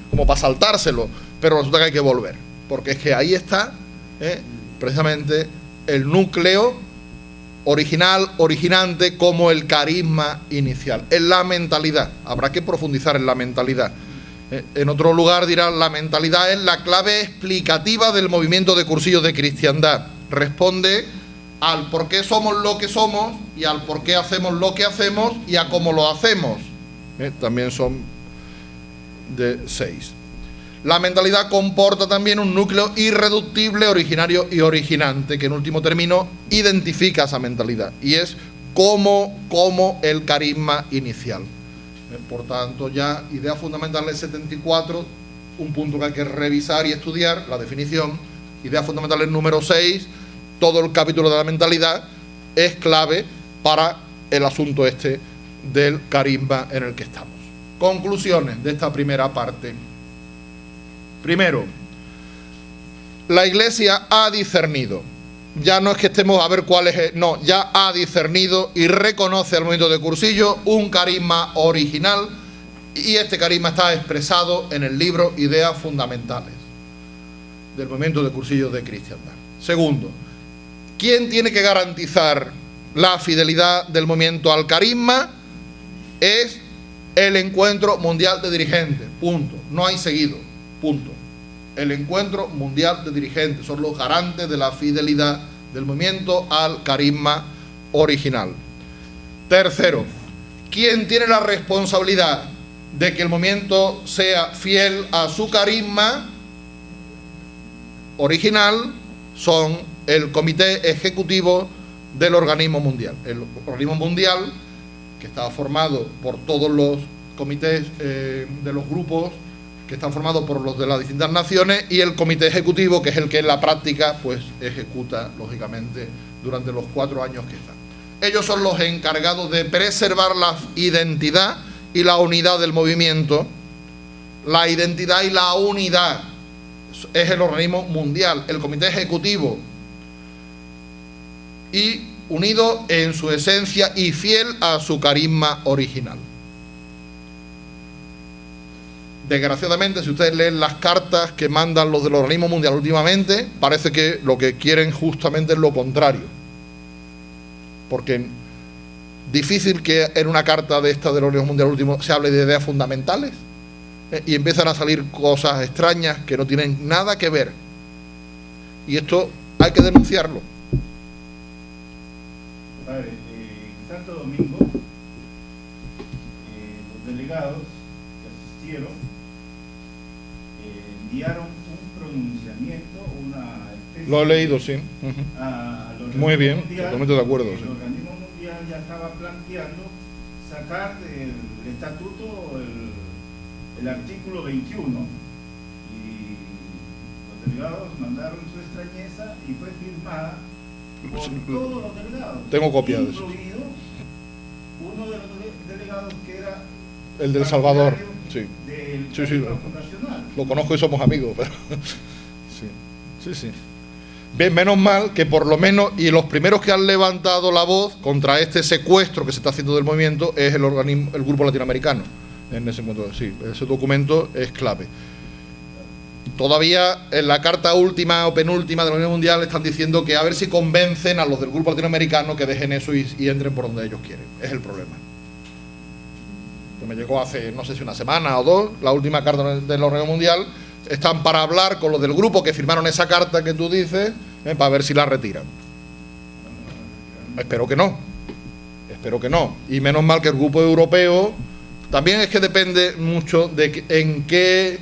como para saltárselo, pero resulta que hay que volver, porque es que ahí está precisamente el núcleo original, originante, como el carisma inicial, en la mentalidad. Habrá que profundizar en la mentalidad. En otro lugar dirán, la mentalidad es la clave explicativa del movimiento de cursillos de cristiandad. Responde al por qué somos lo que somos y al por qué hacemos lo que hacemos y a cómo lo hacemos. También son de 6. La mentalidad comporta también un núcleo irreductible, originario y originante, que en último término identifica esa mentalidad y es como el carisma inicial. Por tanto, ya ideas fundamentales 74, un punto que hay que revisar y estudiar, la definición. Ideas fundamentales número 6, todo el capítulo de la mentalidad es clave para el asunto este del carisma en el que estamos. Conclusiones de esta primera parte. Primero, la Iglesia ha discernido. Ya no es que estemos a ver cuál es, no, ya ha discernido y reconoce al movimiento de cursillo un carisma original, y este carisma está expresado en el libro Ideas Fundamentales del movimiento de cursillos de cristiandad. Segundo, ¿quién tiene que garantizar la fidelidad del movimiento al carisma? Es el Encuentro Mundial de Dirigentes, punto. No hay seguido, punto. El Encuentro Mundial de Dirigentes son los garantes de la fidelidad del movimiento al carisma original. Tercero, ¿quién tiene la responsabilidad de que el movimiento sea fiel a su carisma original son el Comité Ejecutivo del Organismo Mundial. El Organismo Mundial, que está formado por todos los comités de los grupos que están formados por los de las distintas naciones, y el Comité Ejecutivo, que es el que en la práctica pues ejecuta, lógicamente, durante los 4 años que están. Ellos son los encargados de preservar la identidad y la unidad del movimiento. La identidad y la unidad es el organismo mundial, el Comité Ejecutivo, y unido en su esencia y fiel a su carisma original. Desgraciadamente, si ustedes leen las cartas que mandan los del organismo mundial últimamente, parece que lo que quieren justamente es lo contrario. Porque difícil que en una carta de esta del organismo mundial último se hable de ideas fundamentales, y empiezan a salir cosas extrañas que no tienen nada que ver. Y esto hay que denunciarlo. Padre, en Santo Domingo, los delegados que asistieron enviaron un pronunciamiento, una especie. Lo he leído, sí. Muy bien, mundial, totalmente de acuerdo. El Sí. organismo mundial ya estaba planteando sacar del estatuto el artículo 21, y los delegados mandaron su extrañeza y fue firmada por todos los delegados. Tengo copia de eso. Incluido uno de los delegados que era El del Salvador, sí. del Sí, sí, fundacional. lo conozco y somos amigos, pero sí. Bien, menos mal que por lo menos, y los primeros que han levantado la voz contra este secuestro que se está haciendo del movimiento es el grupo latinoamericano. En ese momento, sí, ese documento es clave. Todavía en la carta última o penúltima de la Unión Mundial están diciendo que a ver si convencen a los del grupo latinoamericano que dejen eso y entren por donde ellos quieren. Es el problema. Pues me llegó hace, no sé si una semana o 2, la última carta de la Unión Mundial. Están para hablar con los del grupo que firmaron esa carta que tú dices, para ver si la retiran. Espero que no. Espero que no. Y menos mal que el grupo europeo también es que depende mucho de en qué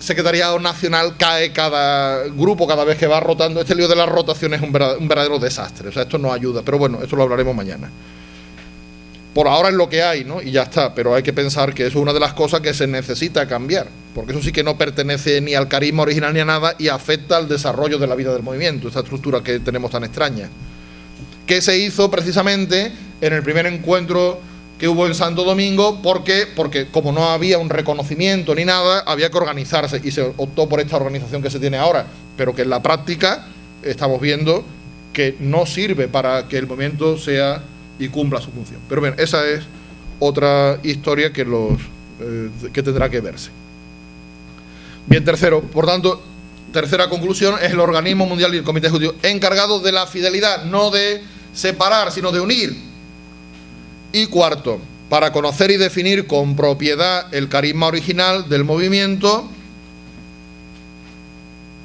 secretariado nacional cae cada grupo cada vez que va rotando. Este lío de la rotación es un verdadero desastre. O sea, esto no ayuda. Pero bueno, esto lo hablaremos mañana. Por ahora es lo que hay, ¿no? Y ya está. Pero hay que pensar que eso es una de las cosas que se necesita cambiar. Porque eso sí que no pertenece ni al carisma original ni a nada y afecta al desarrollo de la vida del movimiento, esta estructura que tenemos tan extraña. Que se hizo precisamente en el primer encuentro que hubo en Santo Domingo, porque como no había un reconocimiento ni nada, había que organizarse y se optó por esta organización que se tiene ahora, pero que en la práctica estamos viendo que no sirve para que el movimiento sea y cumpla su función. Pero bien, esa es otra historia que tendrá que verse. Bien, tercero, por tanto, tercera conclusión, es el organismo mundial y el comité ejecutivo encargado de la fidelidad, no de separar, sino de unir. Y cuarto, para conocer y definir con propiedad el carisma original del movimiento,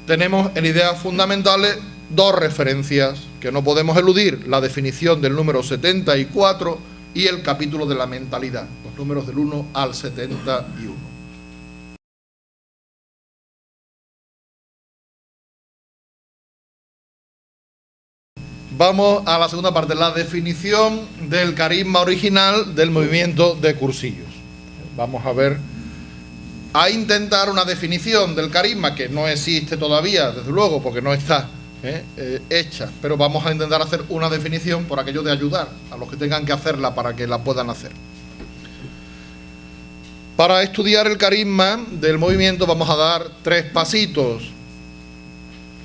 tenemos en ideas fundamentales 2 referencias que no podemos eludir: la definición del número 74 y el capítulo de la mentalidad, los números del 1 al 71. Vamos a la segunda parte, la definición del carisma original del movimiento de cursillos. Vamos a intentar una definición del carisma que no existe todavía, desde luego, porque no está hecha, pero vamos a intentar hacer una definición por aquello de ayudar a los que tengan que hacerla para que la puedan hacer. Para estudiar el carisma del movimiento vamos a dar 3 pasitos.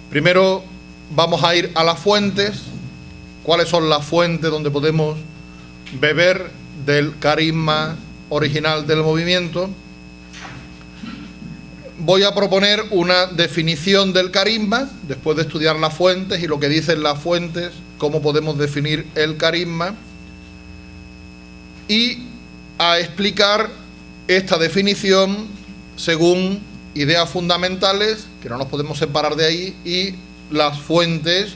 Primero vamos a ir a las fuentes. ¿Cuáles son las fuentes donde podemos beber del carisma original del movimiento? Voy a proponer una definición del carisma, después de estudiar las fuentes y lo que dicen las fuentes, cómo podemos definir el carisma, y a explicar esta definición según ideas fundamentales, que no nos podemos separar de ahí, y las fuentes,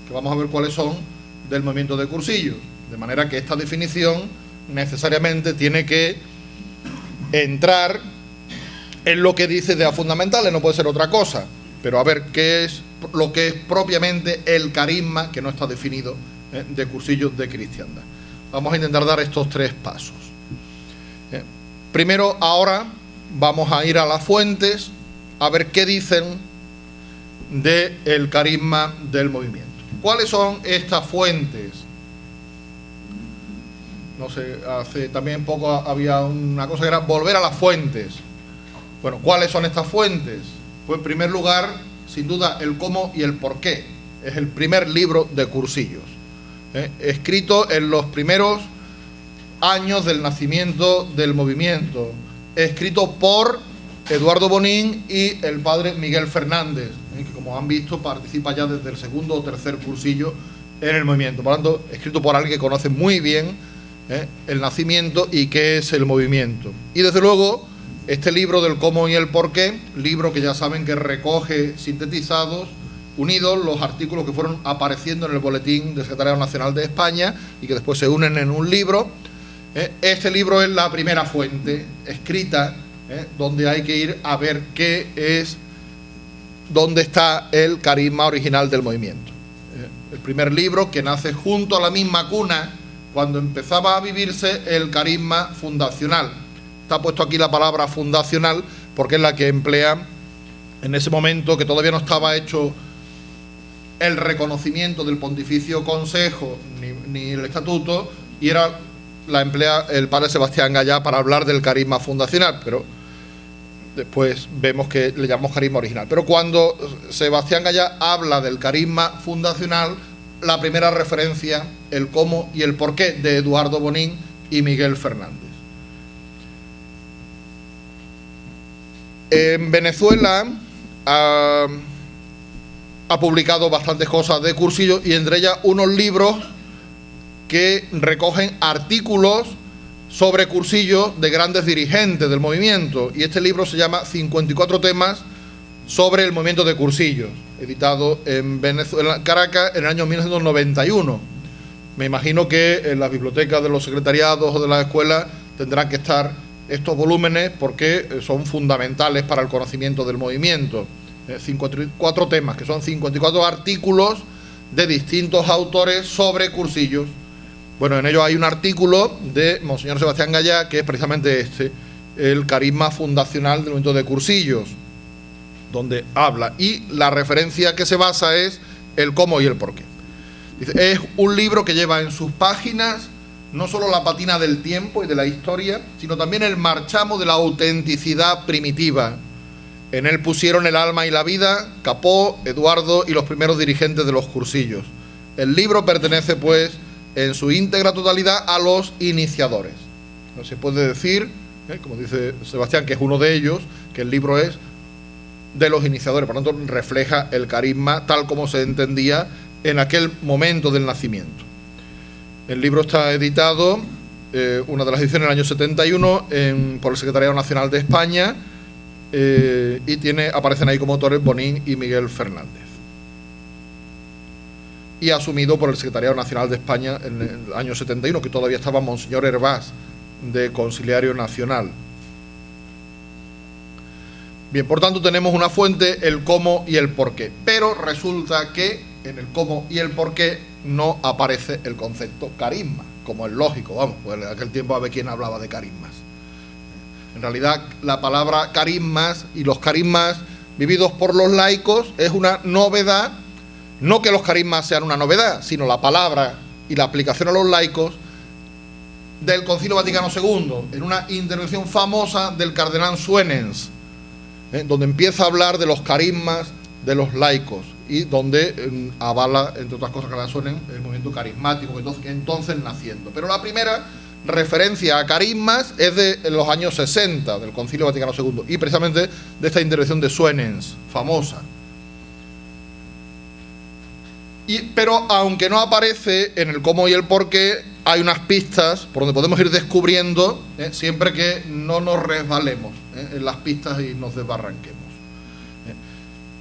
que vamos a ver cuáles son, del movimiento de cursillos. De manera que esta definición necesariamente tiene que entrar en lo que dice ideas fundamentales, no puede ser otra cosa, pero a ver qué es lo que es propiamente el carisma, que no está definido, de Cursillos de Cristiandad. Vamos a intentar dar estos 3 pasos. Primero, ahora vamos a ir a las fuentes a ver qué dicen del carisma del movimiento. ¿Cuáles son estas fuentes? No sé, hace también poco había una cosa que era volver a las fuentes. Bueno, ¿cuáles son estas fuentes? Pues en primer lugar, sin duda, el cómo y el por qué. Es el primer libro de Cursillos, escrito en los primeros años del nacimiento del movimiento, escrito por Eduardo Bonín y el padre Miguel Fernández, que como han visto participa ya desde el segundo o tercer cursillo en el movimiento. Por lo tanto, escrito por alguien que conoce muy bien el nacimiento y qué es el movimiento. Y desde luego, este libro del cómo y el por qué, libro que ya saben que recoge sintetizados, unidos, los artículos que fueron apareciendo en el boletín del Secretariado Nacional de España y que después se unen en un libro. Este libro es la primera fuente escrita, donde hay que ir a ver qué es, dónde está el carisma original del movimiento. El primer libro que nace junto a la misma cuna cuando empezaba a vivirse el carisma fundacional. Está puesto aquí la palabra fundacional porque es la que emplea en ese momento, que todavía no estaba hecho el reconocimiento del Pontificio Consejo ni el Estatuto, y la emplea el padre Sebastián Gallá para hablar del carisma fundacional, pero después vemos que le llamamos carisma original. Pero cuando Sebastián Gallá habla del carisma fundacional, la primera referencia, el cómo y el por qué, de Eduardo Bonín y Miguel Fernández. En Venezuela ha publicado bastantes cosas de Cursillos, y entre ellas unos libros que recogen artículos sobre Cursillos de grandes dirigentes del movimiento, y este libro se llama 54 temas sobre el movimiento de Cursillos, editado en Venezuela, Caracas, en el año 1991. Me imagino que en las bibliotecas de los secretariados o de las escuelas tendrán que estar estos volúmenes porque son fundamentales para el conocimiento del movimiento. 54 temas, que son 54 artículos de distintos autores sobre Cursillos. Bueno, en ello hay un artículo de Monseñor Sebastián Gallá, que es precisamente este, el carisma fundacional del movimiento de Cursillos, donde habla, y la referencia que se basa es el cómo y el por qué. Dice, es un libro que lleva en sus páginas no solo la patina del tiempo y de la historia, sino también el marchamo de la autenticidad primitiva. En él pusieron el alma y la vida Capó, Eduardo y los primeros dirigentes de los Cursillos. El libro pertenece, pues, en su íntegra totalidad a los iniciadores. No se puede decir, como dice Sebastián, que es uno de ellos, que el libro es de los iniciadores, por lo tanto refleja el carisma tal como se entendía en aquel momento del nacimiento. El libro está editado, una de las ediciones del año 71, por el Secretariado Nacional de España, y aparecen ahí como autores Bonín y Miguel Fernández. Y asumido por el Secretariado Nacional de España en el año 71, que todavía estaba Monseñor Hervás, de Conciliario Nacional. Bien, por tanto tenemos una fuente, el cómo y el por qué, pero resulta que en el cómo y el por qué no aparece el concepto carisma, como es lógico, vamos, pues en aquel tiempo a ver quién hablaba de carismas. En realidad la palabra carismas y los carismas vividos por los laicos es una novedad, no que los carismas sean una novedad, sino la palabra y la aplicación a los laicos del Concilio Vaticano II, en una intervención famosa del cardenal Suenens, donde empieza a hablar de los carismas de los laicos y donde avala, entre otras cosas, que la Suenen, el movimiento carismático que entonces naciendo. Pero la primera referencia a carismas es de los años 60 del Concilio Vaticano II, y precisamente de esta intervención de Suenens, famosa. Pero aunque no aparece en el cómo y el por qué, hay unas pistas por donde podemos ir descubriendo, siempre que no nos resbalemos en las pistas y nos desbarranquemos.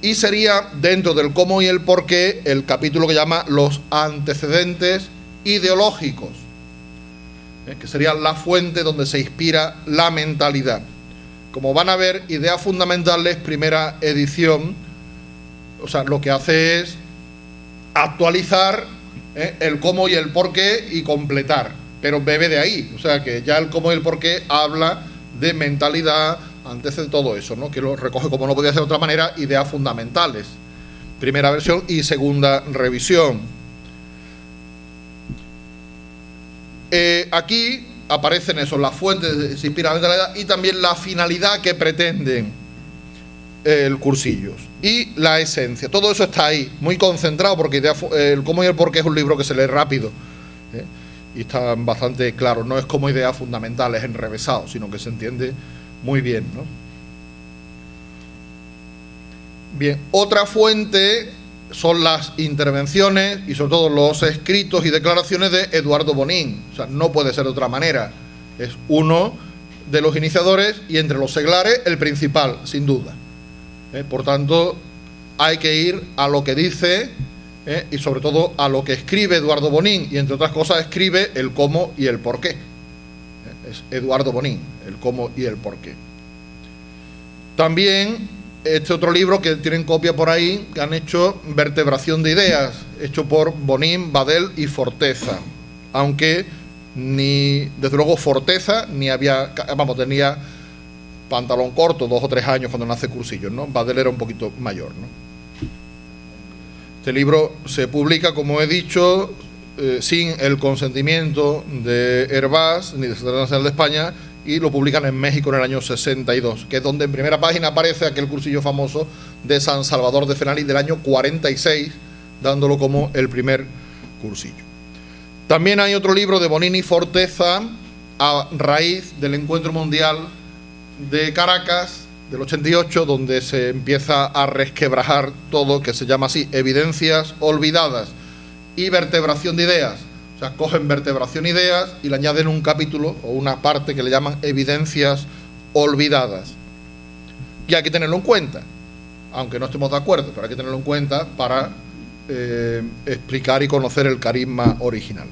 Y sería, dentro del cómo y el por qué, el capítulo que llama los antecedentes ideológicos. que sería la fuente donde se inspira la mentalidad. Como van a ver, Ideas Fundamentales, primera edición, o sea, lo que hace es actualizar el cómo y el por qué y completar, pero bebe de ahí, o sea que ya el cómo y el por qué habla de mentalidad, antes de todo eso, ¿no? Que lo recoge, como no podía ser de otra manera, Ideas Fundamentales, primera versión y segunda revisión. Aquí aparecen eso, las fuentes, se inspira la mentalidad y también la finalidad que pretenden el cursillos y la esencia. Todo eso está ahí, muy concentrado, porque el cómo y el por qué es un libro que se lee rápido, y está bastante claro. No es como Ideas Fundamentales enrevesado, sino que se entiende muy bien, ¿no? Bien, otra fuente son las intervenciones y sobre todo los escritos y declaraciones de Eduardo Bonín. O sea, no puede ser de otra manera. Es uno de los iniciadores y entre los seglares el principal, sin duda. Por tanto, hay que ir a lo que dice y sobre todo a lo que escribe Eduardo Bonín, y entre otras cosas escribe el cómo y el por qué. Es Eduardo Bonín, el cómo y el por qué. También este otro libro que tienen copia por ahí, que han hecho, Vertebración de Ideas, hecho por Bonín, Badel y Forteza, aunque ni, desde luego, Forteza ni había, vamos, tenía pantalón corto, 2 o 3 años cuando nace Cursillos, ¿no? Badel era un poquito mayor, ¿no? Este libro se publica, como he dicho, sin el consentimiento de Hervás ni de Secretaría Nacional de España, y lo publican en México en el año 62, que es donde en primera página aparece aquel cursillo famoso de San Salvador de Fenali del año 46, dándolo como el primer cursillo. También hay otro libro de Bonín y Forteza, a raíz del Encuentro Mundial de Caracas del 88, donde se empieza a resquebrajar todo, que se llama así, Evidencias Olvidadas y Vertebración de Ideas. O sea, cogen Vertebración de Ideas y le añaden un capítulo o una parte que le llaman Evidencias Olvidadas. Y hay que tenerlo en cuenta, aunque no estemos de acuerdo, pero hay que tenerlo en cuenta para explicar y conocer el carisma original.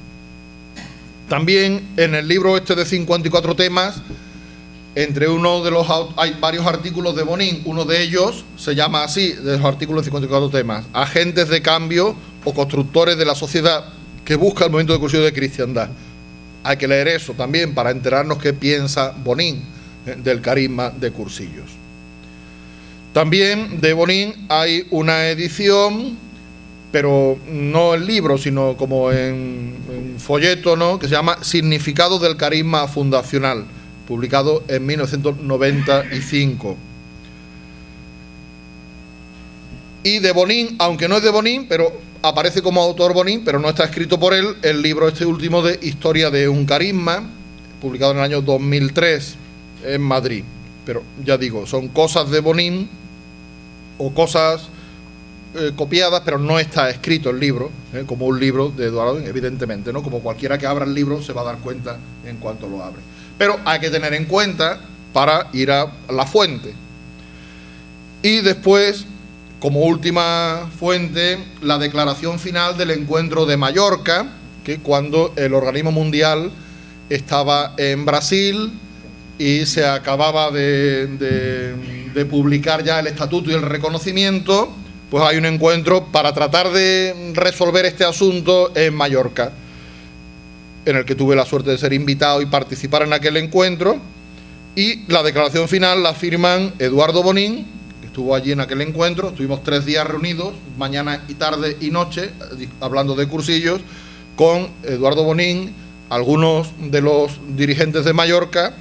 También en el libro este de 54 temas, entre uno de los, hay varios artículos de Bonín, uno de ellos se llama así, de los artículos de 54 temas, Agentes de cambio o constructores de la sociedad que busca el movimiento de cursillo de cristiandad. Hay que leer eso también para enterarnos qué piensa Bonín del carisma de cursillos. También de Bonín hay una edición, pero no en libro, sino como en folleto, ¿no?, que se llama Significado del carisma fundacional, publicado en 1995. Y de Bonín, aunque no es de Bonín, pero aparece como autor Bonín, pero no está escrito por él, el libro este último de Historia de un carisma, publicado en el año 2003 en Madrid. Pero ya digo, son cosas de Bonín o cosas copiadas, pero no está escrito el libro, como un libro de Eduardo, evidentemente, ¿no? Como cualquiera que abra el libro se va a dar cuenta en cuanto lo abre. Pero hay que tener en cuenta para ir a la fuente. Y después, como última fuente, la declaración final del Encuentro de Mallorca, que cuando el organismo mundial estaba en Brasil y se acababa de publicar ya el estatuto y el reconocimiento, pues hay un encuentro para tratar de resolver este asunto en Mallorca, en el que tuve la suerte de ser invitado y participar en aquel encuentro. Y la declaración final la firman Eduardo Bonín, que estuvo allí en aquel encuentro. Estuvimos 3 días reunidos, mañana y tarde y noche, hablando de cursillos, con Eduardo Bonín, algunos de los dirigentes de Mallorca,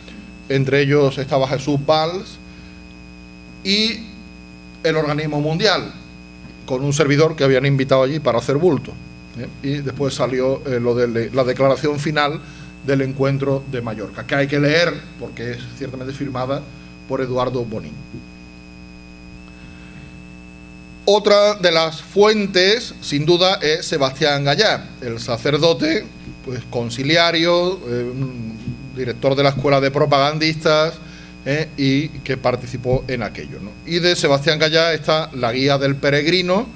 entre ellos estaba Jesús Valls, y el organismo mundial, con un servidor que habían invitado allí para hacer bulto. Y después salió lo de la declaración final del Encuentro de Mallorca, que hay que leer porque es ciertamente firmada por Eduardo Bonín. Otra de las fuentes, sin duda, es Sebastián Gallá, el sacerdote, pues conciliario, director de la Escuela de Propagandistas, y que participó en aquello, ¿no? Y de Sebastián Gallá está La Guía del Peregrino,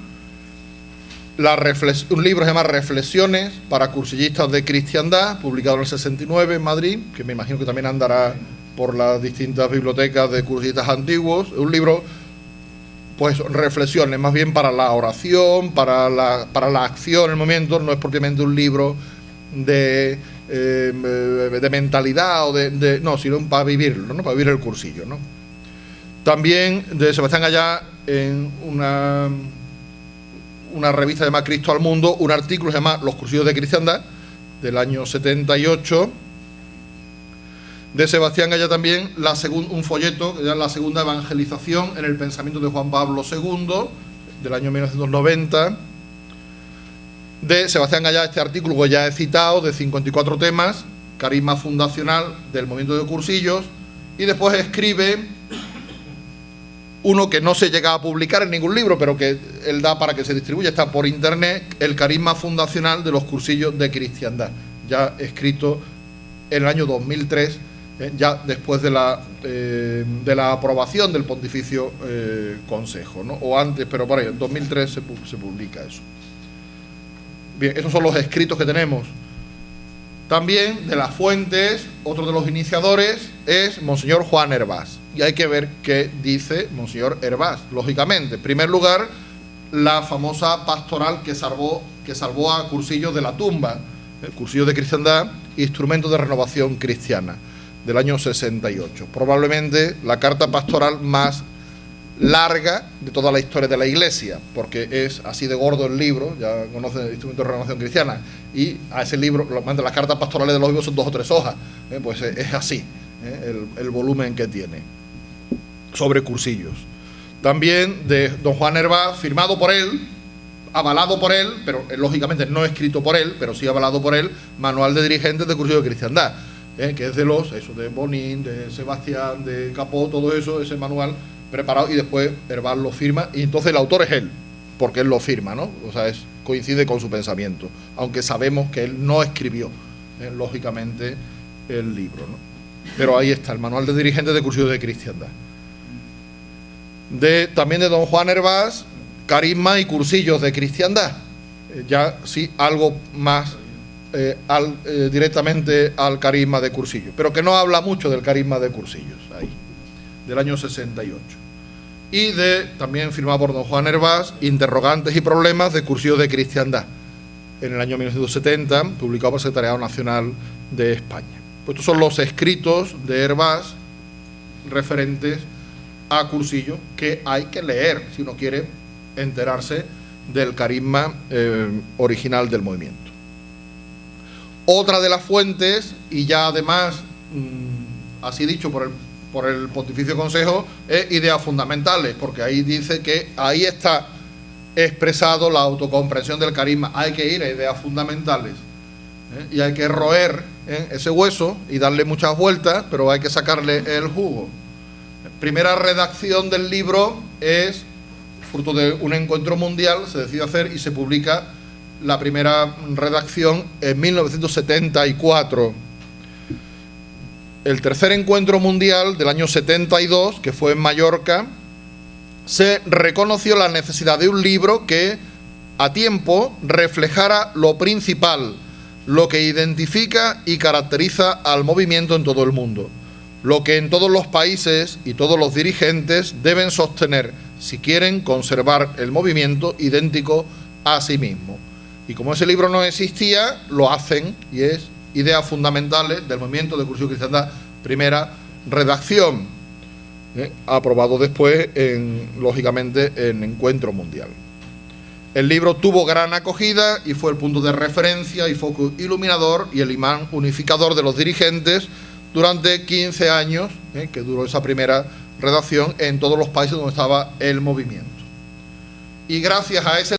un libro que se llama Reflexiones para cursillistas de cristiandad, publicado en el 69 en Madrid, que me imagino que también andará por las distintas bibliotecas de cursillistas antiguos. Es un libro, pues, reflexiones, más bien para la oración, para la acción en el momento. No es propiamente un libro de mentalidad, no, sino para vivirlo, ¿no? Para vivir el cursillo, ¿no? También de Sebastián Gallá, en una revista llamada Cristo al Mundo, un artículo se llama Los cursillos de cristiandad, del año 78. De Sebastián Gallá también un folleto, la segunda evangelización en el pensamiento de Juan Pablo II, del año 1990. De Sebastián Gallá, este artículo que ya he citado, de 54 temas, carisma fundacional del movimiento de cursillos, y después escribe uno que no se llega a publicar en ningún libro, pero que él da para que se distribuya, está por internet, el carisma fundacional de los cursillos de cristiandad, ya escrito en el año 2003, ya después de la aprobación del Pontificio Consejo, ¿no? O antes, pero por ahí, en 2003 se publica eso. Bien, esos son los escritos que tenemos. También de las fuentes, otro de los iniciadores es Monseñor Juan Hervás. Y hay que ver qué dice Monseñor Hervás, lógicamente. En primer lugar, la famosa pastoral que salvó a Cursillos de la tumba, el Cursillo de Cristiandad, instrumento de renovación cristiana, del año 68. Probablemente la carta pastoral más larga de toda la historia de la Iglesia, porque es así de gordo el libro, ya conocen el instrumento de renovación cristiana, y a ese libro, las cartas pastorales de los obispos son 2 o 3 hojas, pues es así, el volumen que tiene, sobre cursillos. También de don Juan Hervás, firmado por él, avalado por él, pero lógicamente no escrito por él, pero sí avalado por él, Manual de Dirigentes de Cursillo de Cristiandad, que es de Bonín, de Sebastián, de Capó, todo eso, ese manual preparado, y después Hervás lo firma, y entonces el autor es él, porque él lo firma, ¿no? O sea, coincide con su pensamiento, aunque sabemos que él no escribió, lógicamente, el libro, ¿no? Pero ahí está, el Manual de Dirigentes de Cursillo de Cristiandad. También de don Juan Hervás, Carisma y Cursillos de Cristiandad, ya sí, algo más directamente al carisma de cursillos, pero que no habla mucho del carisma de cursillos, ahí, del año 68. Y también firmado por don Juan Hervás, Interrogantes y Problemas de Cursillos de Cristiandad, en el año 1970, publicado por el Secretariado Nacional de España. Pues estos son los escritos de Hervás referentes a cursillos que hay que leer si uno quiere enterarse del carisma original del movimiento. Otra de las fuentes, y ya además, así dicho por el Pontificio Consejo, es Ideas Fundamentales, porque ahí dice que ahí está expresado la autocomprensión del carisma. Hay que ir a Ideas Fundamentales, y hay que roer ese hueso y darle muchas vueltas, pero hay que sacarle el jugo. Primera redacción del libro es fruto de un encuentro mundial, se decide hacer y se publica la primera redacción en 1974. El tercer encuentro mundial del año 72, que fue en Mallorca, se reconoció la necesidad de un libro que a tiempo reflejara lo principal, lo que identifica y caracteriza al movimiento en todo el mundo, lo que en todos los países y todos los dirigentes deben sostener si quieren conservar el movimiento idéntico a sí mismo. Y como ese libro no existía, lo hacen, y es Ideas Fundamentales del Movimiento de Cursillo de Cristiandad, primera redacción, aprobado después, lógicamente, en Encuentro Mundial. El libro tuvo gran acogida y fue el punto de referencia y foco iluminador y el imán unificador de los dirigentes durante 15 años, que duró esa primera redacción, en todos los países donde estaba el movimiento. Y gracias a ese